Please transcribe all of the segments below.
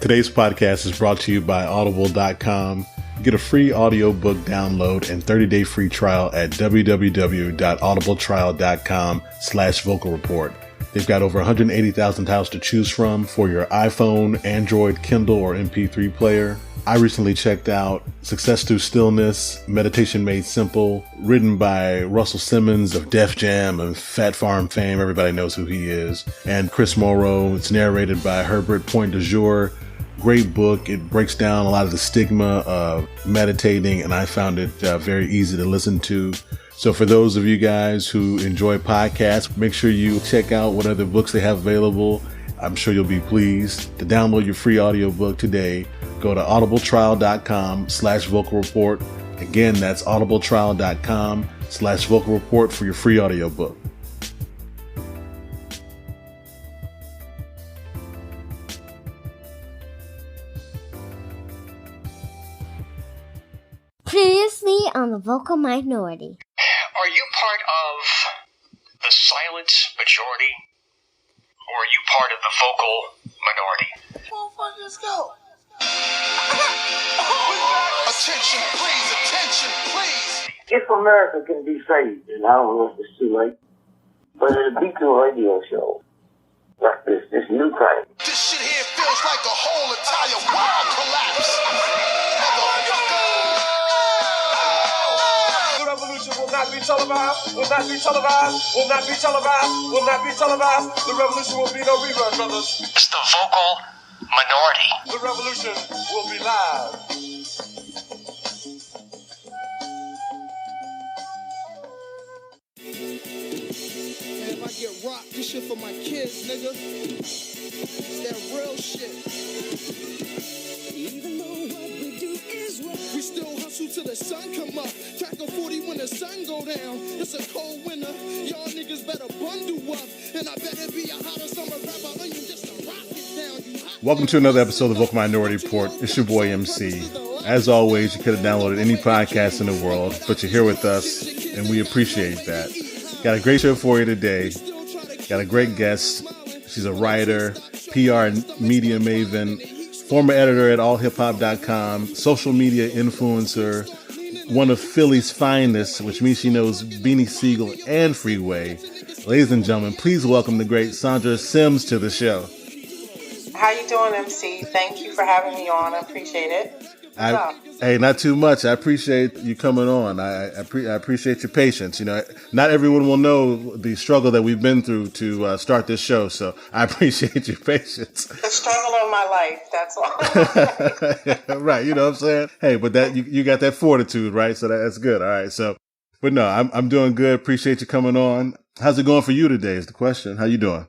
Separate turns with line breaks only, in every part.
Today's podcast is brought to you by Audible.com. Get a free audiobook download and 30-day free trial at www.audibletrial.com/vocal report. They've got over 180,000 titles to choose from for your iPhone, Android, Kindle, or MP3 player. I recently checked out Success Through Stillness, Meditation Made Simple, written by Russell Simmons of Def Jam and Fat Farm fame. Everybody knows who he is. And Chris Morrow. It's narrated by Herbert Point de Jour. Great book. It breaks down a lot of the stigma of meditating, and I found it very easy to listen to. So for those of you guys who enjoy podcasts, make sure you check out what other books they have available. I'm sure you'll be pleased. To download your free audiobook today, go to audibletrial.com/vocal report. Again, that's audibletrial.com/vocal report for your free audiobook.
Previously on the Vocal Minority.
Are you part of the silent majority? Or are you part of the vocal minority?
Motherfuckers, go.
Attention, please.
If America can be saved, and I don't know if it's too late, but it'll be through a radio show. Like this new kind.
This shit here feels like a whole entire world collapse.
The revolution will not be televised, will not be televised, will not be televised, will not be televised. The revolution will be no rerun, brothers.
It's the vocal minority.
The revolution will be live.
And if I get rocked, this shit for my kids, nigga. It's that real shit. Even though what we do is right, we still hustle till the sun come up. Crack a 40 when the sun go down. It's a cold winter. Y'all niggas better bundle up. And I better be a hotter summer rapper than you just to rock it down.
Welcome to another episode of the Vocal Minority Report. It's your boy MC. As always, you could have downloaded any podcast in the world, but you're here with us, and we appreciate that. Got a great show for you today. Got a great guest. She's a writer, PR and media maven, former editor at allhiphop.com, social media influencer, one of Philly's finest, which means she knows Beanie Siegel and Freeway. Ladies and gentlemen, please welcome the great Seandra Sims to the show.
How you doing, MC? Thank you for having me on. I appreciate it.
Hey, not too much. I appreciate you coming on. I appreciate your patience. You know, not everyone will know the struggle that we've been through to start this show, so I appreciate your patience.
The struggle of my life, that's all.
Right, you know what I'm saying? Hey, but that you got that fortitude, right? So that's good. All right, so, but no, I'm doing good. Appreciate you coming on. How's it going for you today is the question. How you doing?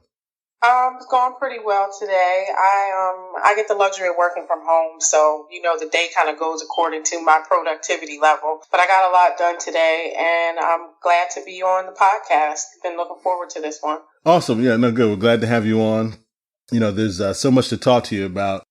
It's going pretty well today. I get the luxury of working from home, so, you know, the day kind of goes according to my productivity level. But I got a lot done today, and I'm glad to be on the podcast. Been looking forward to this one.
Awesome. Yeah, no, good. We're glad to have you on. You know, there's so much to talk to you about,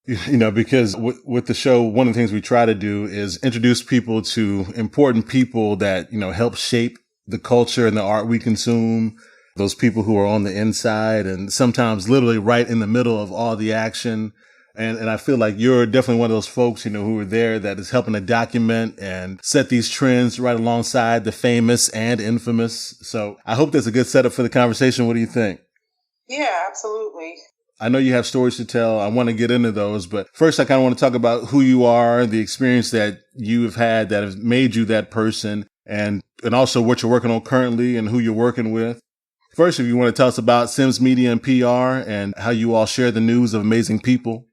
you know, because with the show, one of the things we try to do is introduce people to important people that, you know, help shape the culture and the art we consume. Those people who are on the inside and sometimes literally right in the middle of all the action. And I feel like you're definitely one of those folks, you know, who are there that is helping to document and set these trends right alongside the famous and infamous. So I hope that's a good setup for the conversation. What do you think?
Yeah, absolutely.
I know you have stories to tell. I want to get into those, but first I kind of want to talk about who you are, the experience that you have had that has made you that person, and also what you're working on currently and who you're working with. First, if you want to tell us about Sims Media and PR and how you all share the news of amazing people.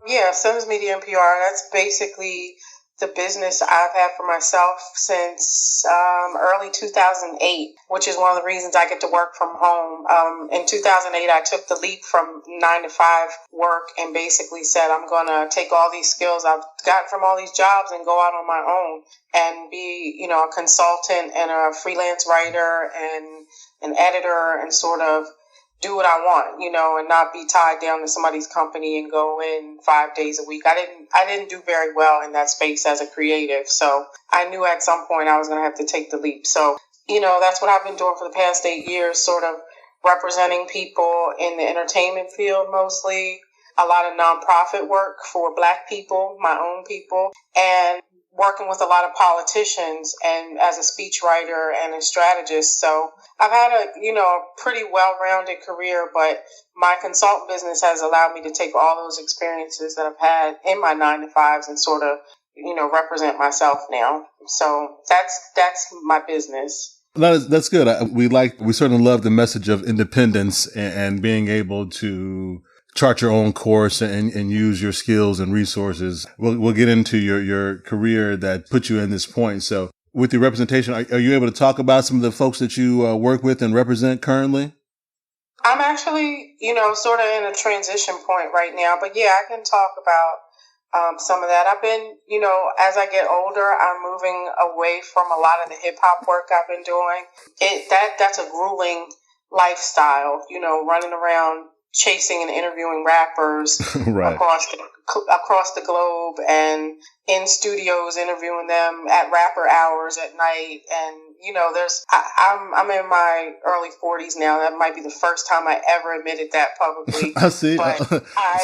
Yeah, Sims Media and PR, that's basically the business I've had for myself since early 2008, which is one of the reasons I get to work from home. In 2008, I took the leap from 9 to 5 work and basically said, I'm going to take all these skills I've gotten from all these jobs and go out on my own and be, you know, a consultant and a freelance writer and an editor and sort of do what I want, you know, and not be tied down to somebody's company and go in 5 days a week. I didn't do very well in that space as a creative. So I knew at some point I was going to have to take the leap. So, you know, that's what I've been doing for the past 8 years, sort of representing people in the entertainment field mostly, a lot of nonprofit work for Black people, my own people, and working with a lot of politicians and as a speechwriter and a strategist. So I've had a pretty well-rounded career, but my consultant business has allowed me to take all those experiences that I've had in my 9-to-5s and sort of, represent myself now. So that's my business.
That's good. We certainly love the message of independence and being able to chart your own course and use your skills and resources. We'll get into your career that put you in this point. So with your representation, are you able to talk about some of the folks that you work with and represent currently?
I'm actually, sort of in a transition point right now, but yeah, I can talk about some of that. I've been, as I get older, I'm moving away from a lot of the hip hop work I've been doing. That's a grueling lifestyle, running around chasing and interviewing rappers
right.
across the globe and in studios interviewing them at rapper hours at night. And I'm in my early 40s now. That might be the first time I ever admitted that publicly.
I see.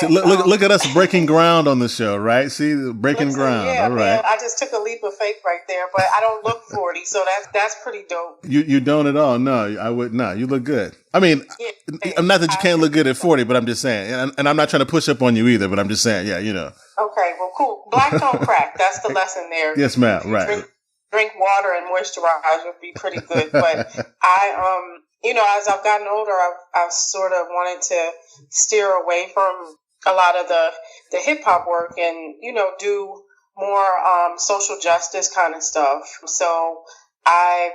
Look at us breaking ground on the show, right? See, breaking ground.
Yeah,
all right.
Man, I just took a leap of faith right there, but I don't look 40, so that's pretty dope.
You don't at all. No, I would not. You look good. I mean, not that you can't look good at 40, but I'm just saying, and I'm not trying to push up on you either, but I'm just saying,
Okay, well, cool. Black don't crack. That's the lesson there.
Yes, ma'am. Right.
Drink water and moisturize would be pretty good. But as I've gotten older, I've sort of wanted to steer away from a lot of the hip hop work and, do more social justice kind of stuff. So I've,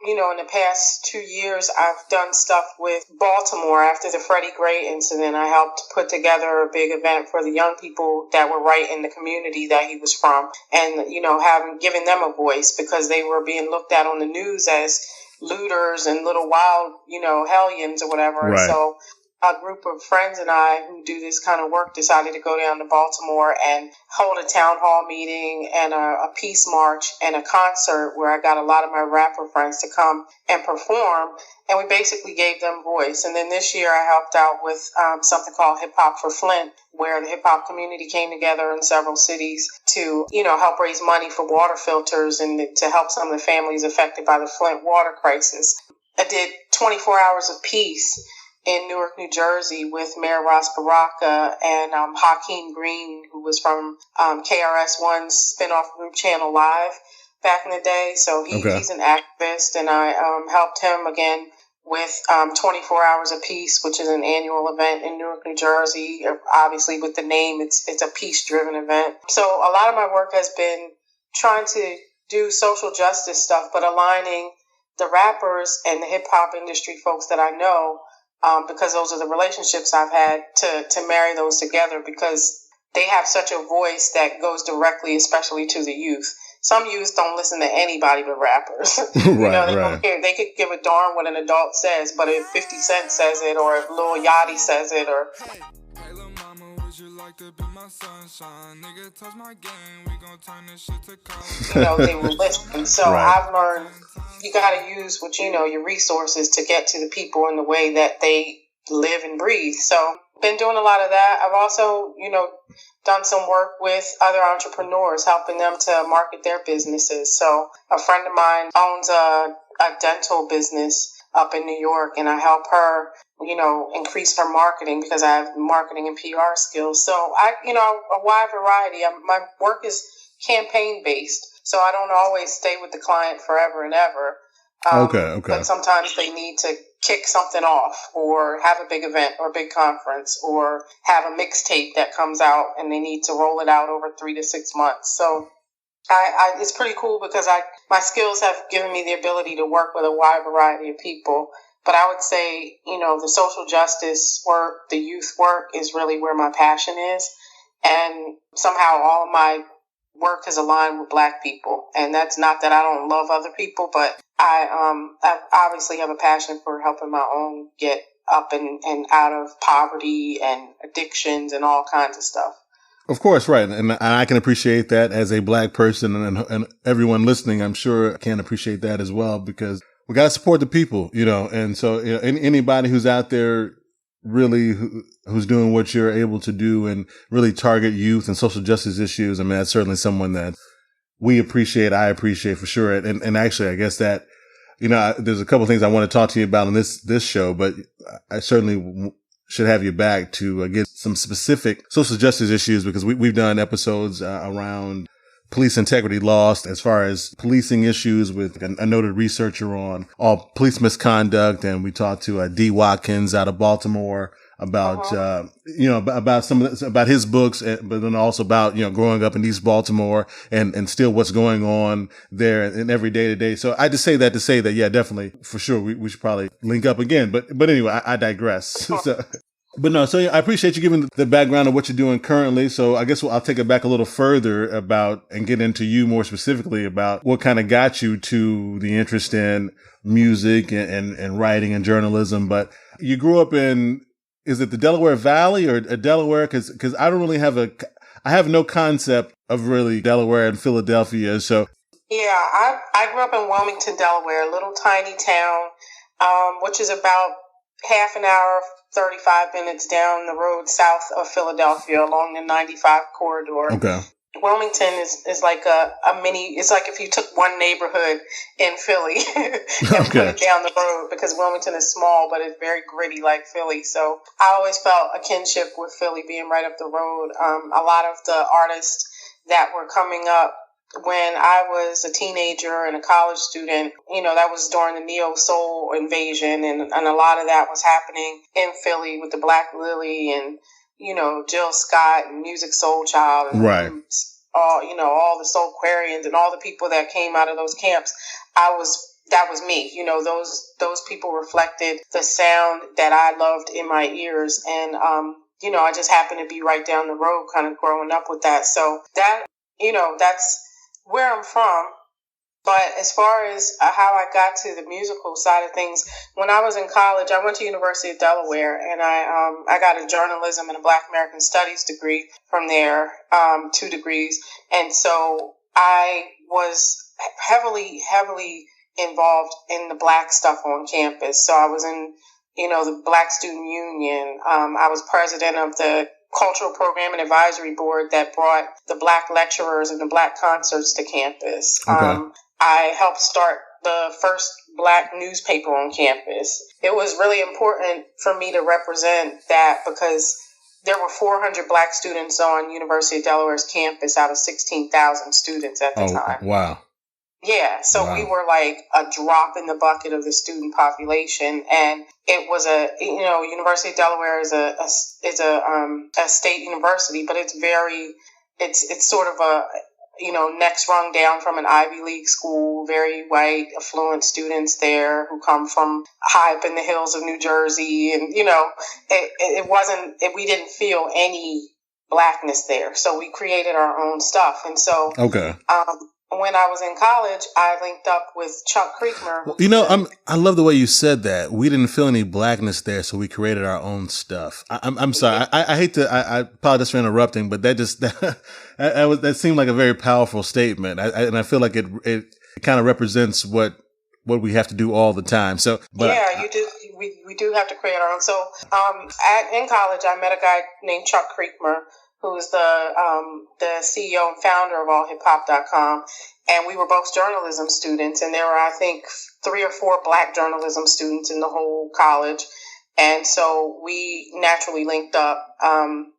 in the past 2 years, I've done stuff with Baltimore after the Freddie Gray incident. I helped put together a big event for the young people that were right in the community that he was from and, given them a voice because they were being looked at on the news as looters and little wild, hellions or whatever.
Right.
So a group of friends and I who do this kind of work decided to go down to Baltimore and hold a town hall meeting and a peace march and a concert where I got a lot of my rapper friends to come and perform. And we basically gave them voice. And then this year I helped out with something called Hip Hop for Flint, where the hip hop community came together in several cities to, help raise money for water filters and to help some of the families affected by the Flint water crisis. I did 24 Hours of Peace in Newark, New Jersey with Mayor Ross Baraka and Hakeem Green, who was from KRS-One's spinoff group Channel Live back in the day. So he's an activist, and I helped him again with 24 Hours of Peace, which is an annual event in Newark, New Jersey. Obviously, with the name, it's a peace-driven event. So a lot of my work has been trying to do social justice stuff, but aligning the rappers and the hip-hop industry folks that I know, because those are the relationships I've had to marry those together, because they have such a voice that goes directly, especially to the youth. Some youth don't listen to anybody but rappers.
Right.
They could give a darn what an adult says, but if 50 Cent says it, or if Lil Yachty says it, or...
Hey, lil' mama, would you like to be my sunshine? Nigga, touch my game, we gon' turn this shit to color.
They will listen. So I've learned you gotta use your resources to get to the people in the way that they live and breathe. So been doing a lot of that. I've also, done some work with other entrepreneurs, helping them to market their businesses. So a friend of mine owns a dental business up in New York, and I help her, increase her marketing because I have marketing and PR skills. So a wide variety. My work is campaign based, so I don't always stay with the client forever and ever.
Okay.
But sometimes they need to kick something off, or have a big event or a big conference, or have a mixtape that comes out and they need to roll it out over 3 to 6 months. So it's pretty cool because my skills have given me the ability to work with a wide variety of people. But I would say, the social justice work, the youth work is really where my passion is. And somehow all of my work is aligned with Black people. And that's not that I don't love other people, but I obviously have a passion for helping my own get up and out of poverty and addictions and all kinds of stuff.
Of course, right. And I can appreciate that as a Black person, and everyone listening, I'm sure, can appreciate that as well, because we got to support the people, and so anybody who's out there really who's doing what you're able to do and really target youth and social justice issues. I mean, that's certainly someone that we appreciate. I appreciate for sure. And actually, I guess that, there's a couple of things I want to talk to you about on this show, but I certainly should have you back to get some specific social justice issues, because we've done episodes around police integrity lost as far as policing issues with a noted researcher on all police misconduct. And we talked to D. Watkins out of Baltimore about, about about his books, but then also about, growing up in East Baltimore and still what's going on there in every day to day. So I just say that to say that, yeah, definitely for sure. We should probably link up again, but anyway, I digress. So I appreciate you giving the background of what you're doing currently. So I guess I'll take it back a little further and get into you more specifically about what kind of got you to the interest in music and writing and journalism. But you grew up is it the Delaware Valley or Delaware? Cause I don't really I have no concept of really Delaware and Philadelphia. So
yeah, I grew up in Wilmington, Delaware, a little tiny town, which is about half an hour, 35 minutes down the road south of Philadelphia along the 95 corridor.
Okay.
Wilmington is like a mini, it's like if you took one neighborhood in Philly and put it down the road, because Wilmington is small, but it's very gritty like Philly. So I always felt a kinship with Philly being right up the road. A lot of the artists that were coming up when I was a teenager and a college student, that was during the neo-soul invasion, and a lot of that was happening in Philly with the Black Lily and, Jill Scott and Music Soul Child and
right.
all the Soulquarians and all the people that came out of those camps. That was me. Those people reflected the sound that I loved in my ears, and I just happened to be right down the road, kind of growing up with that. So that, that's where I'm from. But as far as how I got to the musical side of things, when I was in college, I went to University of Delaware, and I got a journalism and a Black American Studies degree from there, 2 degrees. And so I was heavily involved in the Black stuff on campus. So I was in, the Black Student Union. I was president of the Cultural Program and Advisory Board that brought the Black lecturers and the Black concerts to campus.
Okay.
I helped start the first Black newspaper on campus. It was really important for me to represent that, because there were 400 Black students on University of Delaware's campus out of 16,000 students at the time.
Wow.
Yeah, so we were like a drop in the bucket of the student population, and it was University of Delaware is a state university, but it's sort of a next rung down from an Ivy League school, very white, affluent students there who come from high up in the hills of New Jersey, and we didn't feel any Blackness there, so we created our own stuff, and so when I was in college, I linked up with Chuck Creekmer.
I love the way you said that. We didn't feel any Blackness there, so we created our own stuff. I'm sorry. I hate to. I apologize for interrupting, but that seemed like a very powerful statement, and I feel like it kind of represents what we have to do all the time. So,
you do. We do have to create our own. So, in college, I met a guy named Chuck Creekmer, who's the CEO and founder of allhiphop.com. And we were both journalism students. And there were, I think, 3 or 4 Black journalism students in the whole college. And so we naturally linked up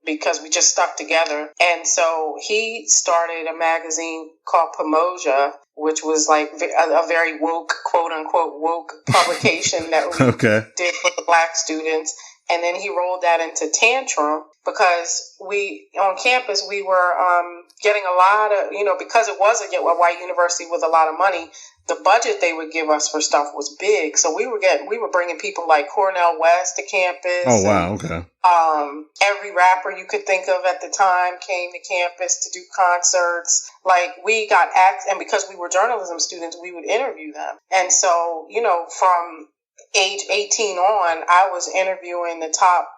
because we just stuck together. And so he started a magazine called Pomoja, which was like a very woke, quote unquote, woke publication that we did for the Black students. And then he rolled that into Tantrum, because on campus, we were getting a lot of, because it was a white university with a lot of money, the budget they would give us for stuff was big. So we were bringing people like Cornel West to campus.
Oh, wow. Okay.
Every rapper you could think of at the time came to campus to do concerts. Like, we got and because we were journalism students, we would interview them. And so, from age 18 on, I was interviewing the top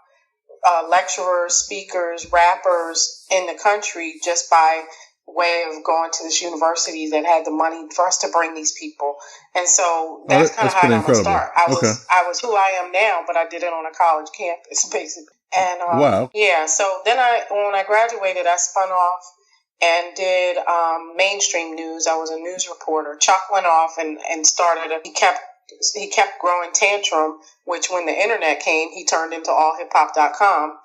lecturers, speakers, rappers in the country just by way of going to this university that had the money for us to bring these people. And so that's kind of how I got my start. I was who I am now, but I did it on a college campus, basically. And
wow.
Yeah, so then when I graduated, I spun off and did mainstream news. I was a news reporter. Chuck went off and started. He kept growing Tantrum, which when the internet came, he turned into allhiphop.com.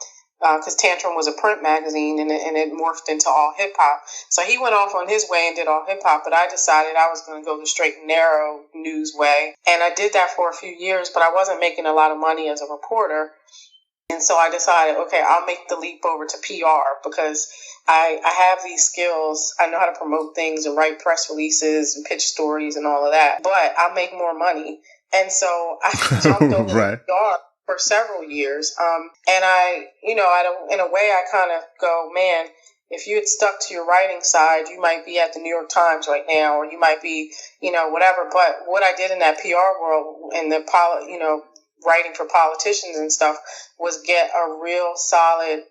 Because Tantrum was a print magazine and it morphed into All Hip Hop. So he went off on his way and did All Hip Hop, but I decided I was going to go the straight and narrow news way. And I did that for a few years, but I wasn't making a lot of money as a reporter. And so I decided, okay, I'll make the leap over to PR because I have these skills. I know how to promote things and write press releases and pitch stories and all of that, but I'll make more money. And so I jumped over to PR for several years. And in a way, I kind of go, man, if you had stuck to your writing side, you might be at the New York Times right now, or you might be, whatever. But what I did in that PR world and writing for politicians and stuff was get a real solid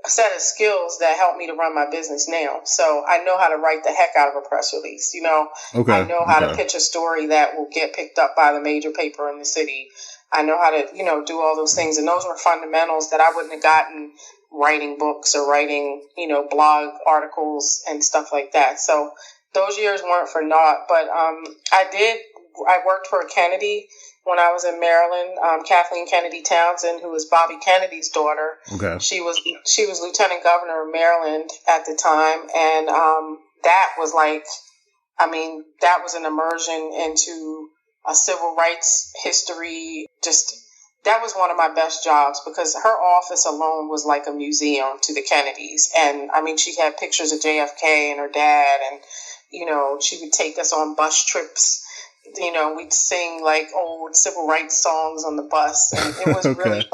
set of skills that help me to run my business now. So I know how to write the heck out of a press release. I know how to pitch a story that will get picked up by the major paper in the city. I know how to, do all those things. And those were fundamentals that I wouldn't have gotten writing books or writing, blog articles and stuff like that. So those years weren't for naught. But I worked for Kennedy when I was in Maryland. Kathleen Kennedy Townsend, who was Bobby Kennedy's daughter. Okay. She was Lieutenant Governor of Maryland at the time. And that was that was an immersion into a civil rights history. That was one of my best jobs because her office alone was like a museum to the Kennedys. And she had pictures of JFK and her dad, and she would take us on bus trips. We'd sing like old civil rights songs on the bus, and it was really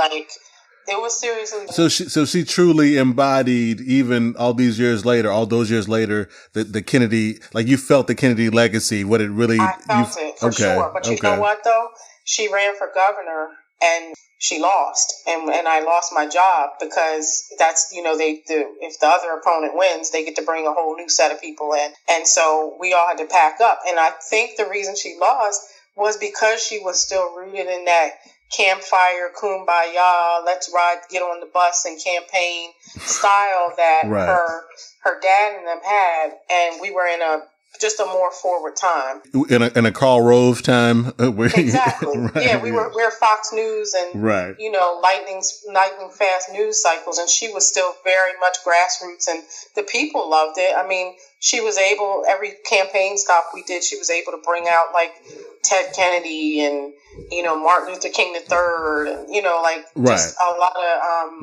it was seriously.
So she truly embodied, even all those years later, the Kennedy, like you felt the Kennedy legacy, what it really.
I felt it for sure, but you know what though? She ran for governor and she lost, and I lost my job because that's if the other opponent wins, they get to bring a whole new set of people in, and so we all had to pack up. And I think the reason she lost was because she was still rooted in that campfire, kumbaya, let's ride, get on the bus and campaign style that her dad and them had, and we were in just a more forward time.
In a Karl Rove time.
Exactly. Right. Yeah, we're Fox News and, lightning fast news cycles. And she was still very much grassroots and the people loved it. She was able, every campaign stop we did, she was able to bring out like Ted Kennedy and, Martin Luther King III and, just a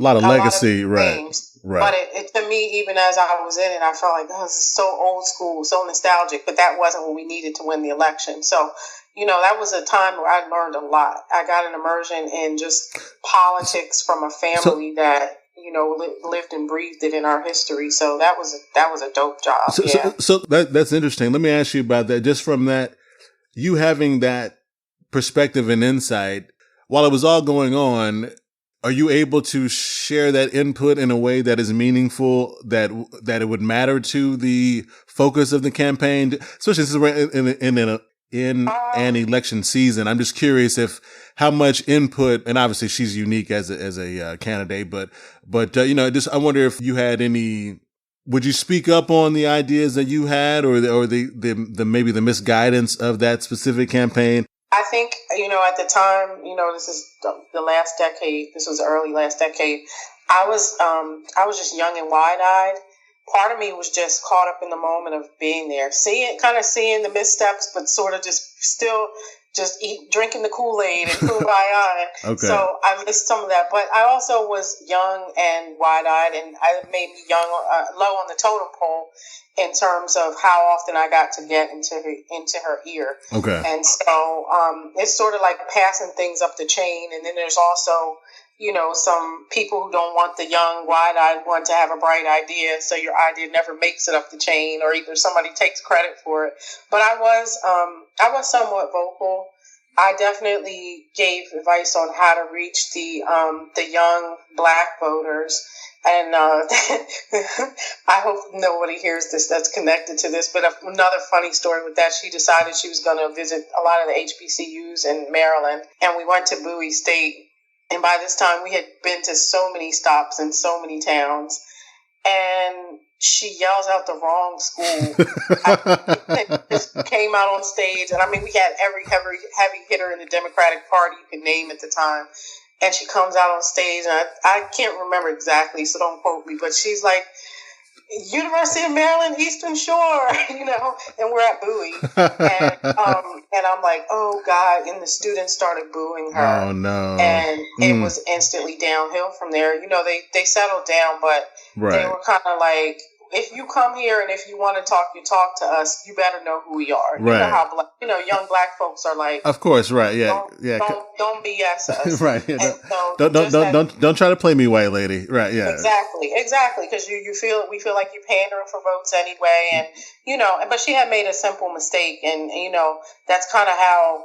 lot of
legacy.
Names. Right. But it to me, even as I was in it, I felt like, this is so old school, so nostalgic, but that wasn't what we needed to win the election. So, that was a time where I learned a lot. I got an immersion in just politics from a family that, lived and breathed it in our history. So that was a dope job.
So that's interesting. Let me ask you about that. Just from that, you having that perspective and insight, while it was all going on, are you able to share that input in a way that is meaningful, that it would matter to the focus of the campaign, especially since we're in an election season? I'm just curious how much input, and obviously she's unique as a candidate, but I wonder if you had any. Would you speak up on the ideas that you had, or the maybe the misguidance of that specific campaign?
I think, at the time, this is the last decade. This was the early last decade. I was just young and wide-eyed. Part of me was just caught up in the moment of being there, seeing the missteps, but sort of just still just drinking the Kool-Aid and kumbaya. Okay. So I missed some of that, but I also was young and wide-eyed, and I made me low on the totem pole in terms of how often I got to get into her ear. Okay. And so it's sort of like passing things up the chain, and then there's also some people who don't want the young, wide-eyed one to have a bright idea, so your idea never makes it up the chain, or either somebody takes credit for it. But I was somewhat vocal. I definitely gave advice on how to reach the young Black voters. And I hope nobody hears this that's connected to this. But another funny story with that, she decided she was going to visit a lot of the HBCUs in Maryland. And we went to Bowie State. And by this time, we had been to so many stops in so many towns. And she yells out the wrong school. I just came out on stage. And I mean, we had every heavy hitter in the Democratic Party you could name at the time. And she comes out on stage, and I can't remember exactly, so don't quote me, but she's like, University of Maryland, Eastern Shore, and we're at Bowie. And I'm like, oh, God, and the students started booing her.
Oh, no.
And it was instantly downhill from there. They settled down, but they were kind of like, if you come here and if you want to talk, you talk to us, you better know who we are. You know how young black folks are like.
Of course, right? Yeah,
Don't BS us,
right? Yeah,
so
don't try to play me, white lady. Right? Yeah.
Exactly. Because we feel like you're pandering for votes anyway, and But she had made a simple mistake, and that's kind of how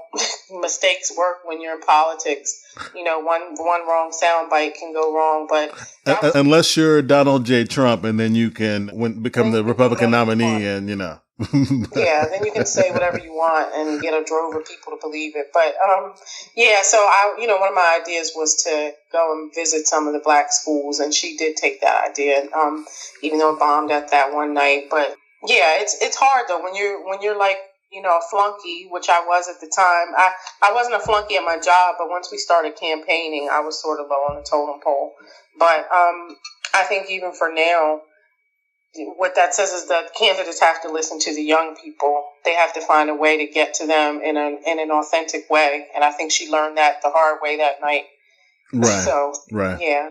mistakes work when you're in politics. One wrong soundbite can go wrong, but
unless you're Donald J. Trump, and then you can become the Republican nominee, and
yeah, then you can say whatever you want and get a drove of people to believe it. But so one of my ideas was to go and visit some of the black schools, and she did take that idea, even though it bombed at that one night. But yeah, it's hard though when you're like a flunky, which I was at the time. I wasn't a flunky at my job, but once we started campaigning, I was sort of low on the totem pole. But I think even for now, what that says is that candidates have to listen to the young people. They have to find a way to get to them in an authentic way. And I think she learned that the hard way that night.
Right.
So,
right.
Yeah.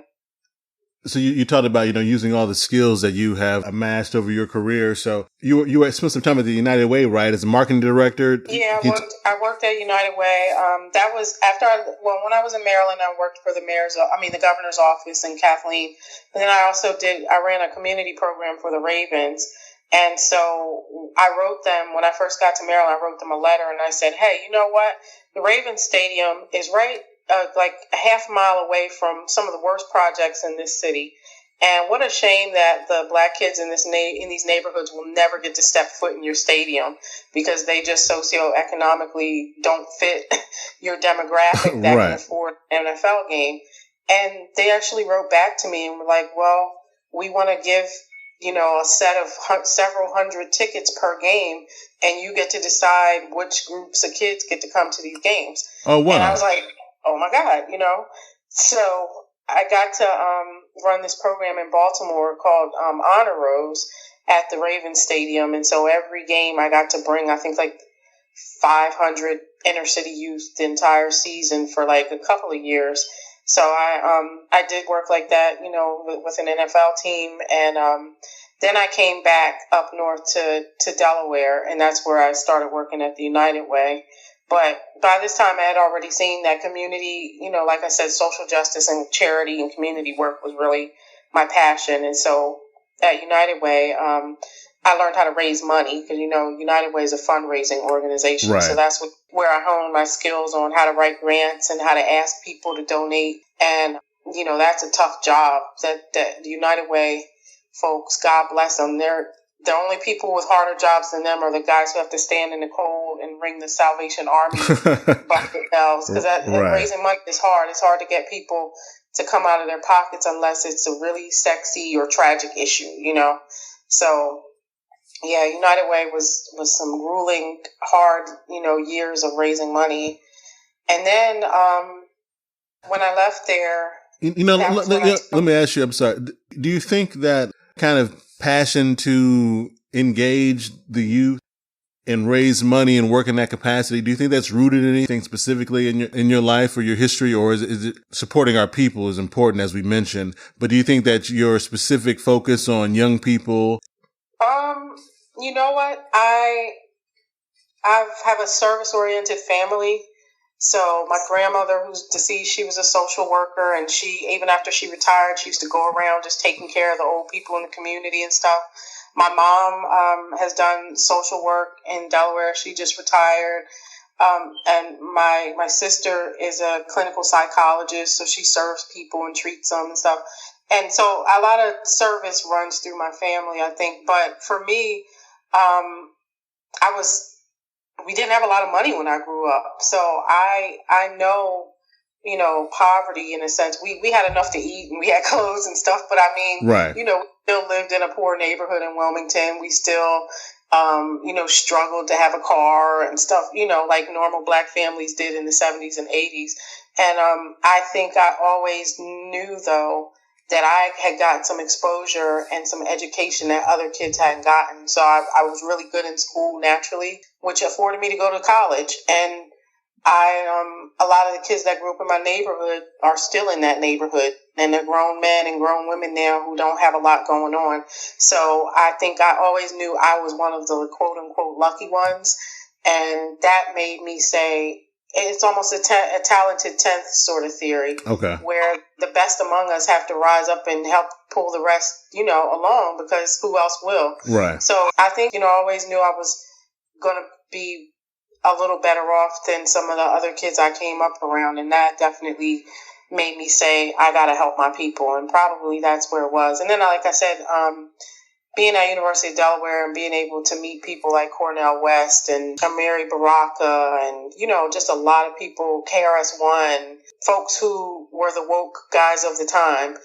So you talked about, using all the skills that you have amassed over your career. So you spent some time at the United Way, right? As a marketing director.
Yeah, I worked at United Way. That was after when I was in Maryland, I worked for the governor's office and Kathleen. And then I ran a community program for the Ravens. And so I wrote them, when I first got to Maryland, I wrote them a letter and I said, hey, you know what? The Ravens Stadium is right like a half mile away from some of the worst projects in this city. And what a shame that the black kids in these neighborhoods will never get to step foot in your stadium because they just socioeconomically don't fit your demographic that can afford an NFL game. And they actually wrote back to me and were like, well, we want to give a set of several hundred tickets per game, and you get to decide which groups of kids get to come to these games.
Oh, wow.
And I was like, oh my God, So I got to run this program in Baltimore called Honor Rows at the Ravens Stadium. And so every game I got to bring, I think, like 500 inner city youth the entire season for like a couple of years. So I did work like that, with an NFL team. And then I came back up north to Delaware, and that's where I started working at the United Way. But by this time, I had already seen that community, like I said, social justice and charity and community work was really my passion. And so at United Way, I learned how to raise money because, United Way is a fundraising organization.
Right.
So that's where I honed my skills on how to write grants and how to ask people to donate. And, that's a tough job that the United Way folks, God bless them, the only people with harder jobs than them are the guys who have to stand in the cold and ring the Salvation Army bucket bells. Because raising money is hard. It's hard to get people to come out of their pockets unless it's a really sexy or tragic issue, So, yeah, United Way was some grueling, hard, years of raising money. And then when I left there...
let me ask you, I'm sorry. Do you think that kind of passion to engage the youth and raise money and work in that capacity, do you think that's rooted in anything specifically in your life or your history, or is it supporting our people is important, as we mentioned, but do you think that your specific focus on young people?
You know what? I have a service-oriented family. So my grandmother, who's deceased, she was a social worker, and she, even after she retired, she used to go around just taking care of the old people in the community and stuff. My mom has done social work in Delaware. She just retired. And my sister is a clinical psychologist, so she serves people and treats them and stuff. And so a lot of service runs through my family, I think. But for me, I was we didn't have a lot of money when I grew up. So I know, poverty in a sense. We had enough to eat and we had clothes and stuff, but I mean,
Right.
we still lived in a poor neighborhood in Wilmington. We still, struggled to have a car and stuff, like normal black families did in the 70s and 80s. And I think I always knew, though, that I had gotten some exposure and some education that other kids hadn't gotten. So I was really good in school naturally, which afforded me to go to college. And a lot of the kids that grew up in my neighborhood are still in that neighborhood, and they're grown men and grown women now who don't have a lot going on. So I think I always knew I was one of the quote unquote lucky ones. And that made me say, it's almost a talented 10th sort of theory.
Okay.
Where the best among us have to rise up and help pull the rest, along, because who else will?
Right.
So I think, I always knew I was going to be a little better off than some of the other kids I came up around. And that definitely made me say, I got to help my people. And probably that's where it was. And then, like I said, being at University of Delaware and being able to meet people like Cornel West and Amiri Baraka and, just a lot of people, KRS-One, folks who were the woke guys of the time.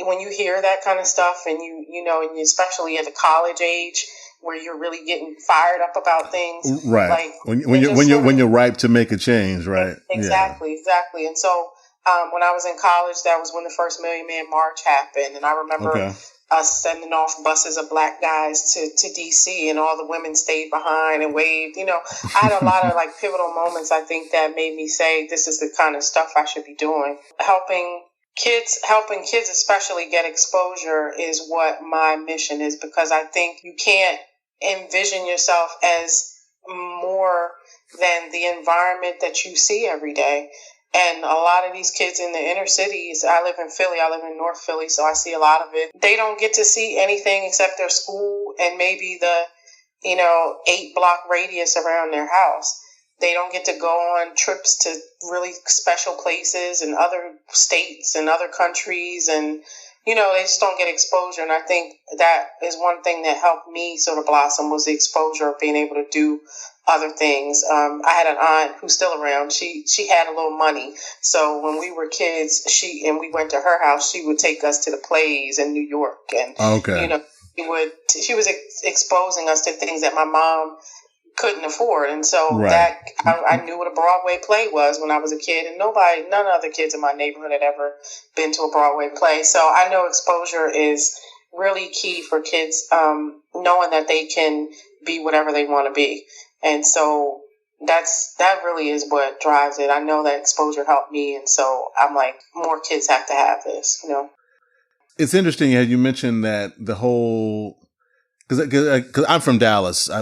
When you hear that kind of stuff and and especially at the college age where you're really getting fired up about things.
Right.
Like
when you're ripe to make a change, right?
Exactly. And so when I was in college, that was when the first Million Man March happened. And I remember us sending off buses of black guys to DC, and all the women stayed behind and waved. I had a lot of like pivotal moments, I think, that made me say, this is the kind of stuff I should be doing. Helping kids especially get exposure is what my mission is, because I think you can't envision yourself as more than the environment that you see every day. And a lot of these kids in the inner cities, I live in Philly, I live in North Philly, so I see a lot of it. They don't get to see anything except their school and maybe the, 8-block radius around their house. They don't get to go on trips to really special places in other states and other countries. And, they just don't get exposure. And I think that is one thing that helped me sort of blossom, was the exposure of being able to do other things. I had an aunt who's still around. She had a little money. So when we were kids, we went to her house, she would take us to the plays in New York. And, she was exposing us to things that my mom couldn't afford. And so that I knew what a Broadway play was when I was a kid, and none other kids in my neighborhood had ever been to a Broadway play. So I know exposure is really key for kids, knowing that they can be whatever they want to be. And so that really is what drives it. I know that exposure helped me. And so I'm like, more kids have to have this,
It's interesting how you mentioned that the whole, because I'm from Dallas. I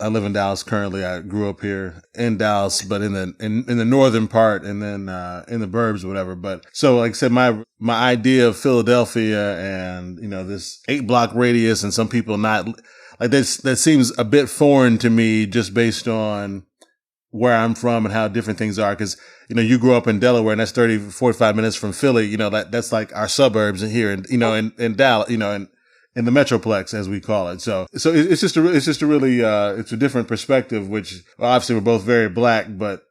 live in Dallas currently. I grew up here in Dallas, but in the northern part, and then in the burbs or whatever. But so, like I said, my idea of Philadelphia and this 8-block radius, and some people not like this, that seems a bit foreign to me, just based on where I'm from and how different things are. Because you grew up in Delaware, and that's 45 minutes from Philly. That's like our suburbs here, and in Dallas, in the Metroplex, as we call it. So it's just a really, it's a different perspective, which obviously we're both very black, but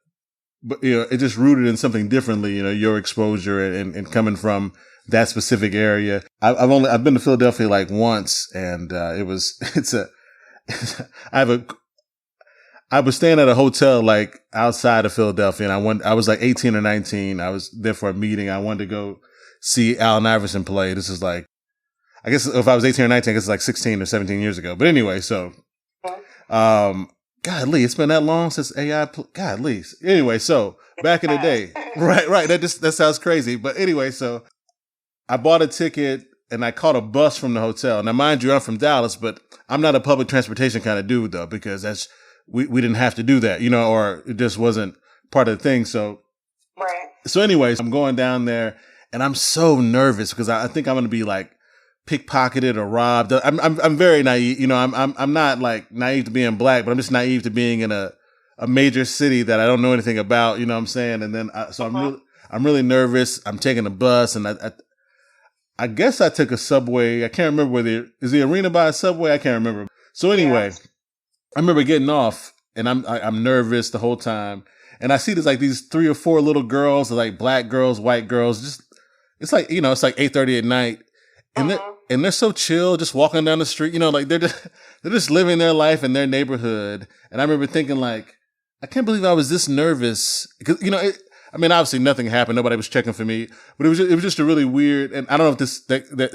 it's just rooted in something differently, your exposure and coming from that specific area. I've been to Philadelphia like once, and, I was staying at a hotel like outside of Philadelphia, and I was like 18 or 19. I was there for a meeting. I wanted to go see Allen Iverson play. This is like, I guess if I was 18 or 19, I guess it's like 16 or 17 years ago. But anyway, so, godly, it's been that long since AI, godly. Anyway, so back in the day, right. That sounds crazy. But anyway, so I bought a ticket and I caught a bus from the hotel. Now, mind you, I'm from Dallas, but I'm not a public transportation kind of dude though, because we didn't have to do that, or it just wasn't part of the thing. So anyways, I'm going down there and I'm so nervous because I think I'm going to be like pickpocketed or robbed. I'm very naive. I'm not like naive to being black, but I'm just naive to being in a major city that I don't know anything about. You know what I'm saying? And then, I'm really nervous. I'm taking a bus, and I guess I took a subway. I can't remember is the arena by a subway? I can't remember. So anyway, I remember getting off and I'm nervous the whole time. And I see there's like these 3 or 4 little girls, like black girls, white girls. Just it's like, it's like 8:30 at night, and they're so chill, just walking down the street. Like they're just living their life in their neighborhood. And I remember thinking like, I can't believe I was this nervous because obviously nothing happened. Nobody was checking for me, but it was just a really weird. And I don't know if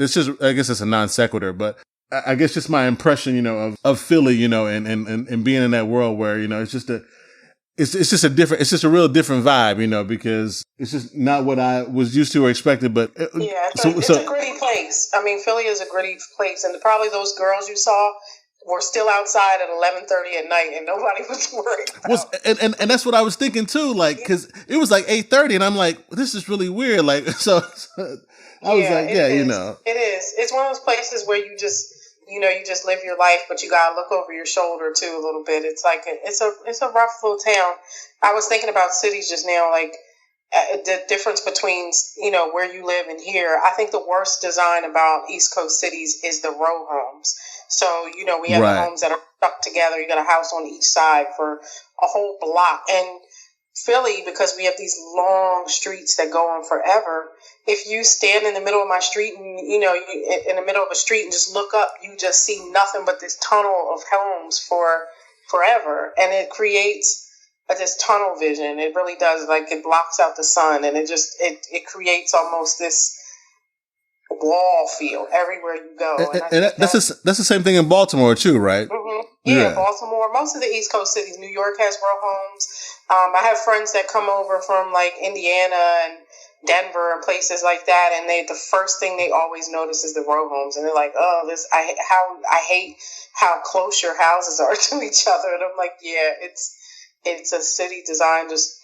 it's just, I guess it's a non sequitur, but I guess just my impression, of Philly, and being in that world where, it's just it's just a real different vibe, because it's just not what I was used to or expected. But
it's a gritty place. I mean, Philly is a gritty place, and probably those girls you saw were still outside at 11:30 at night, and nobody was worried about.
And that's what I was thinking too, like because it was like 8:30, and I'm like, this is really weird. Like so I was like,
it is. It's one of those places where you just. You just live your life, but you gotta look over your shoulder too a little bit. It's like it's a rough little town. I was thinking about cities just now, like the difference between where you live and here. I think the worst design about East Coast cities is the row homes. So we have the homes that are stuck together. You got a house on each side for a whole block, and Philly, because we have these long streets that go on forever. If you stand in the middle of my street and, in the middle of a street and just look up, you just see nothing but this tunnel of homes for forever. And it creates this tunnel vision. It really does. Like it blocks out the sun, and it creates almost this wall feel everywhere you go.
And that's the same thing in Baltimore too, right?
Mm-hmm. Yeah, Baltimore. Most of the East Coast cities. New York has row homes. I have friends that come over from like Indiana and Denver and places like that, and the first thing they always notice is the row homes, and they're like, "Oh, I hate how close your houses are to each other." And I'm like, "Yeah, it's a city designed just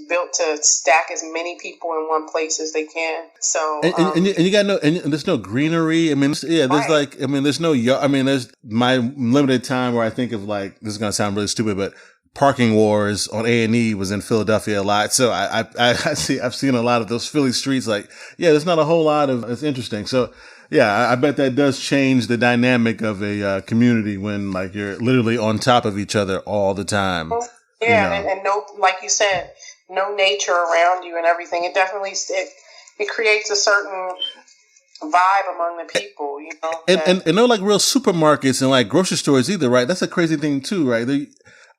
built to stack as many people in one place as they can." So
and you got there's no greenery. I mean, there's like there's no there's my limited time where I think of like this is gonna sound really stupid, but Parking Wars on A&E was in Philadelphia a lot. So I've seen a lot of those Philly streets. Like, there's not a whole lot of, it's interesting. So I bet that does change the dynamic of a community when like you're literally on top of each other all the time.
And no, like you said, no nature around you and everything. It definitely, it creates a certain vibe among the people,
And no like real supermarkets and like grocery stores either, right? That's a crazy thing too, right?
The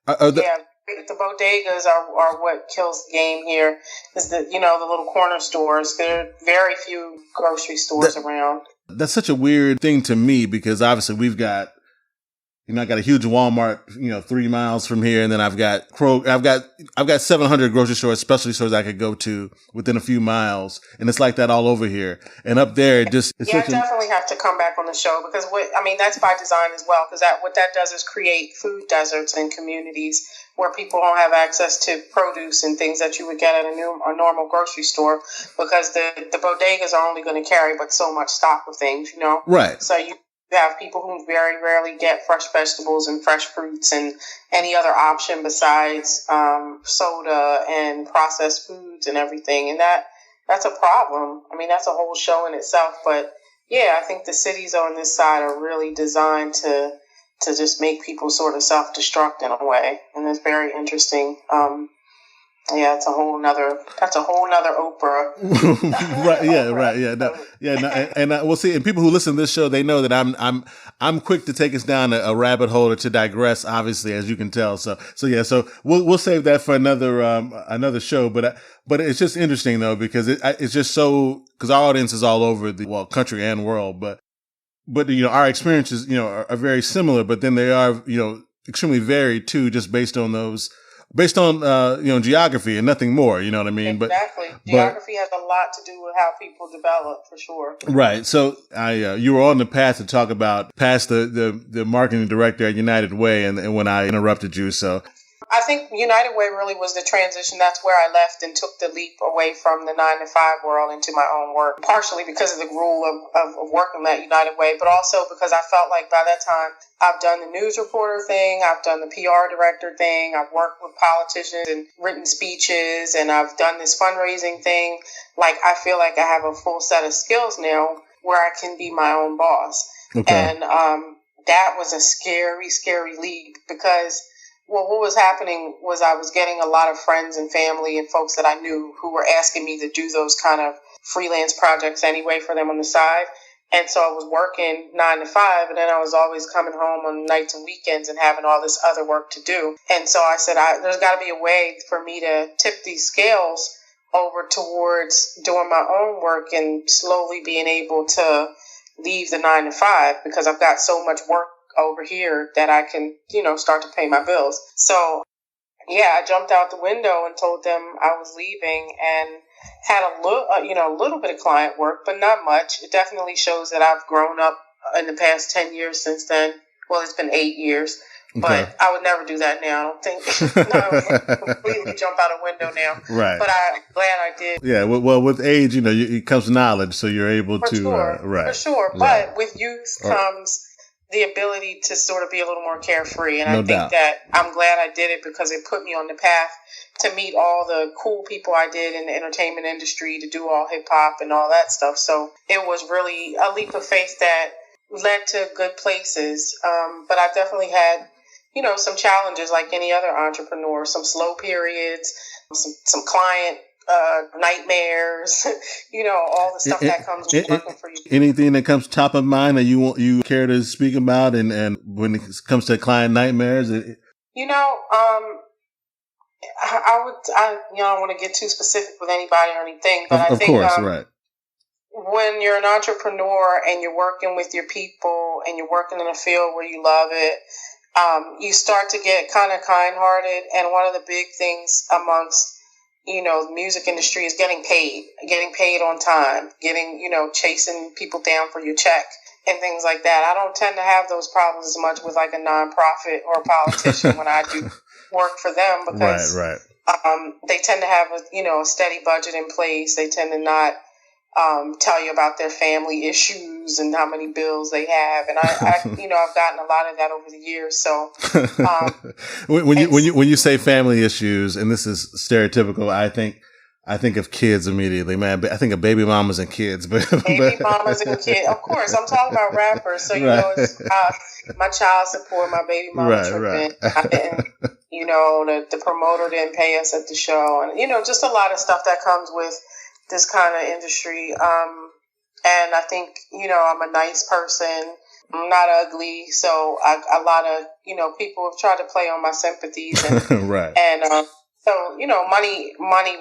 bodegas are what kills the game here. Is the the little corner stores. There are very few grocery stores around.
That's such a weird thing to me because obviously we've got, I got a huge Walmart, 3 miles from here, and then I've got 700 grocery stores, specialty stores I could go to within a few miles, and it's like that all over here. And up there, I
definitely have to come back on the show because that's by design as well. Because what that does is create food deserts in communities where people don't have access to produce and things that you would get at a normal grocery store because the bodegas are only going to carry but so much stock of things,
Right.
So you have people who very rarely get fresh vegetables and fresh fruits and any other option besides soda and processed foods and everything. And that's a problem. That's a whole show in itself. But I think the cities on this side are really designed to just make people sort of self-destruct in a way. And it's very interesting. It's a whole nother Oprah.
Right. And we'll see. And people who listen to this show, they know that I'm quick to take us down a rabbit hole or to digress, obviously, as you can tell. So we'll save that for another show. But it's just interesting though, because it's just so, because our audience is all over the country and world, but our experiences, are very similar, but then they are, extremely varied too, just based on geography and nothing more, you know what I mean?
Exactly. Geography has a lot to do with how people develop, for sure.
Right. So you were on the path to talk about past the marketing director at United Way and when I interrupted you. So
I think United Way really was the transition. That's where I left and took the leap away from the 9-to-5 world into my own work, partially because of the rule of working at United Way, but also because I felt like by that time I've done the news reporter thing, I've done the PR director thing, I've worked with politicians and written speeches, and I've done this fundraising thing. Like, I feel like I have a full set of skills now where I can be my own boss.
Okay.
And that was a scary, scary leap because what was happening was I was getting a lot of friends and family and folks that I knew who were asking me to do those kind of freelance projects anyway for them on the side. And so I was working 9 to 5, and then I was always coming home on nights and weekends and having all this other work to do. And so I said, there's got to be a way for me to tip these scales over towards doing my own work and slowly being able to leave the 9 to 5 because I've got so much work over here that I can, start to pay my bills. So, yeah, I jumped out the window and told them I was leaving and had a little bit of client work, but not much. It definitely shows that I've grown up in the past 10 years since then. Well, it's been 8 years, but I would never do that now. I don't think. No, I would completely jump out a window now.
Right.
But I'm glad I did.
Yeah. Well, with age, it comes knowledge, so you're able
For
to.
sure.
Right.
For sure.
Right.
But with youth comes the ability to sort of be a little more carefree. And
No
I think
doubt.
that I'm glad I did it because it put me on the path to meet all the cool people I did in the entertainment industry, to do all hip hop and all that stuff. So it was really a leap of faith that led to good places. But I definitely had, some challenges like any other entrepreneur, some slow periods, some client nightmares, all the stuff that comes with working for you.
Anything that comes top of mind that you care to speak about, and when it comes to client nightmares,
I don't want to get too specific with anybody or anything, but I think,
of course, right.
When you're an entrepreneur and you're working with your people and you're working in a field where you love it, you start to get kind of kind-hearted. And one of the big things amongst the music industry is getting paid on time, chasing people down for your check and things like that. I don't tend to have those problems as much with like a nonprofit or a politician when I do work for them because
right.
They tend to have a steady budget in place. They tend to not tell you about their family issues and how many bills they have. And I I've gotten a lot of that over the years. So
when you say family issues, and this is stereotypical, I think of kids immediately, man. I think of baby mamas and kids,
baby mamas and kids. Of course, I'm talking about rappers. So it's my child support, my baby mama tripping. The promoter didn't pay us at the show, and just a lot of stuff that comes with this kind of industry. And I think I'm a nice person. I'm not ugly, so a lot of people have tried to play on my sympathies, and
right.
And so money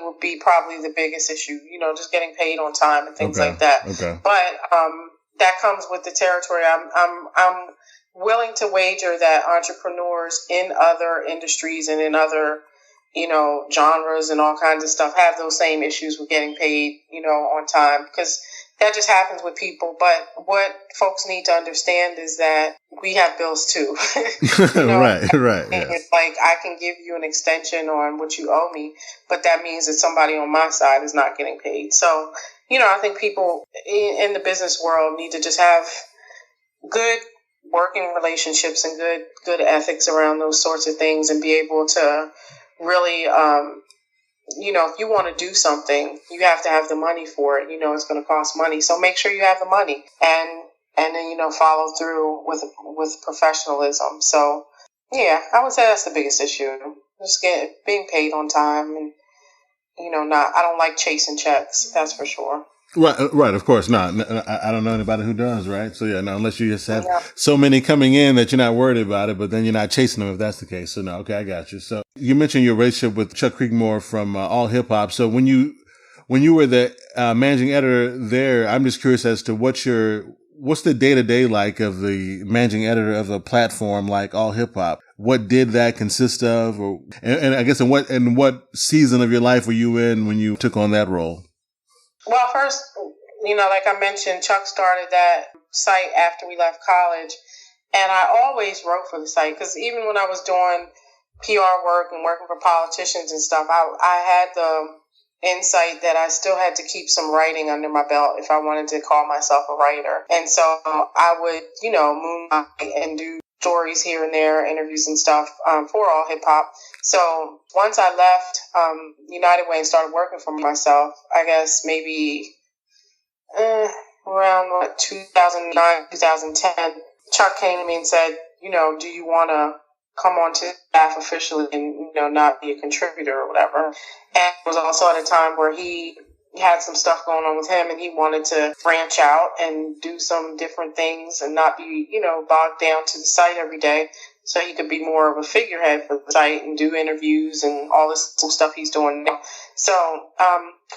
would be probably the biggest issue. Just getting paid on time and things like that.
Okay.
But that comes with the territory. I'm willing to wager that entrepreneurs in other industries and in other genres and all kinds of stuff have those same issues with getting paid on time, because that just happens with people. But what folks need to understand is that we have bills too.
Right.
Yes. It's like I can give you an extension on what you owe me, but that means that somebody on my side is not getting paid. So, I think people in the business world need to just have good working relationships and good ethics around those sorts of things, and be able to really, if you want to do something, you have to have the money for it. It's going to cost money. So make sure you have the money and then, follow through with professionalism. So, yeah, I would say that's the biggest issue. Just being paid on time, and, I don't like chasing checks. That's for sure.
Right. Of course not. I don't know anybody who does. Right. So yeah, no, unless you just have so many coming in that you're not worried about it, but then you're not chasing them if that's the case. So no, okay, I got you. So you mentioned your relationship with Chuck Creekmore from All Hip Hop. So when you were the managing editor there, I'm just curious as to what's the day-to-day like of the managing editor of a platform like All Hip Hop? What did that consist of? And I guess in what season of your life were you in when you took on that role?
Well, first, like I mentioned, Chuck started that site after we left college, and I always wrote for the site, because even when I was doing PR work and working for politicians and stuff, I had the insight that I still had to keep some writing under my belt if I wanted to call myself a writer. And so I would, moonlight and do stories here and there, interviews and stuff for All Hip Hop. So once I left United Way and started working for myself, I guess maybe around 2009, 2010, Chuck came to me and said, do you want to come on to staff officially and, not be a contributor or whatever. And it was also at a time where he had some stuff going on with him and he wanted to branch out and do some different things and not be, bogged down to the site every day. So he could be more of a figurehead for the site and do interviews and all this cool stuff he's doing now. So,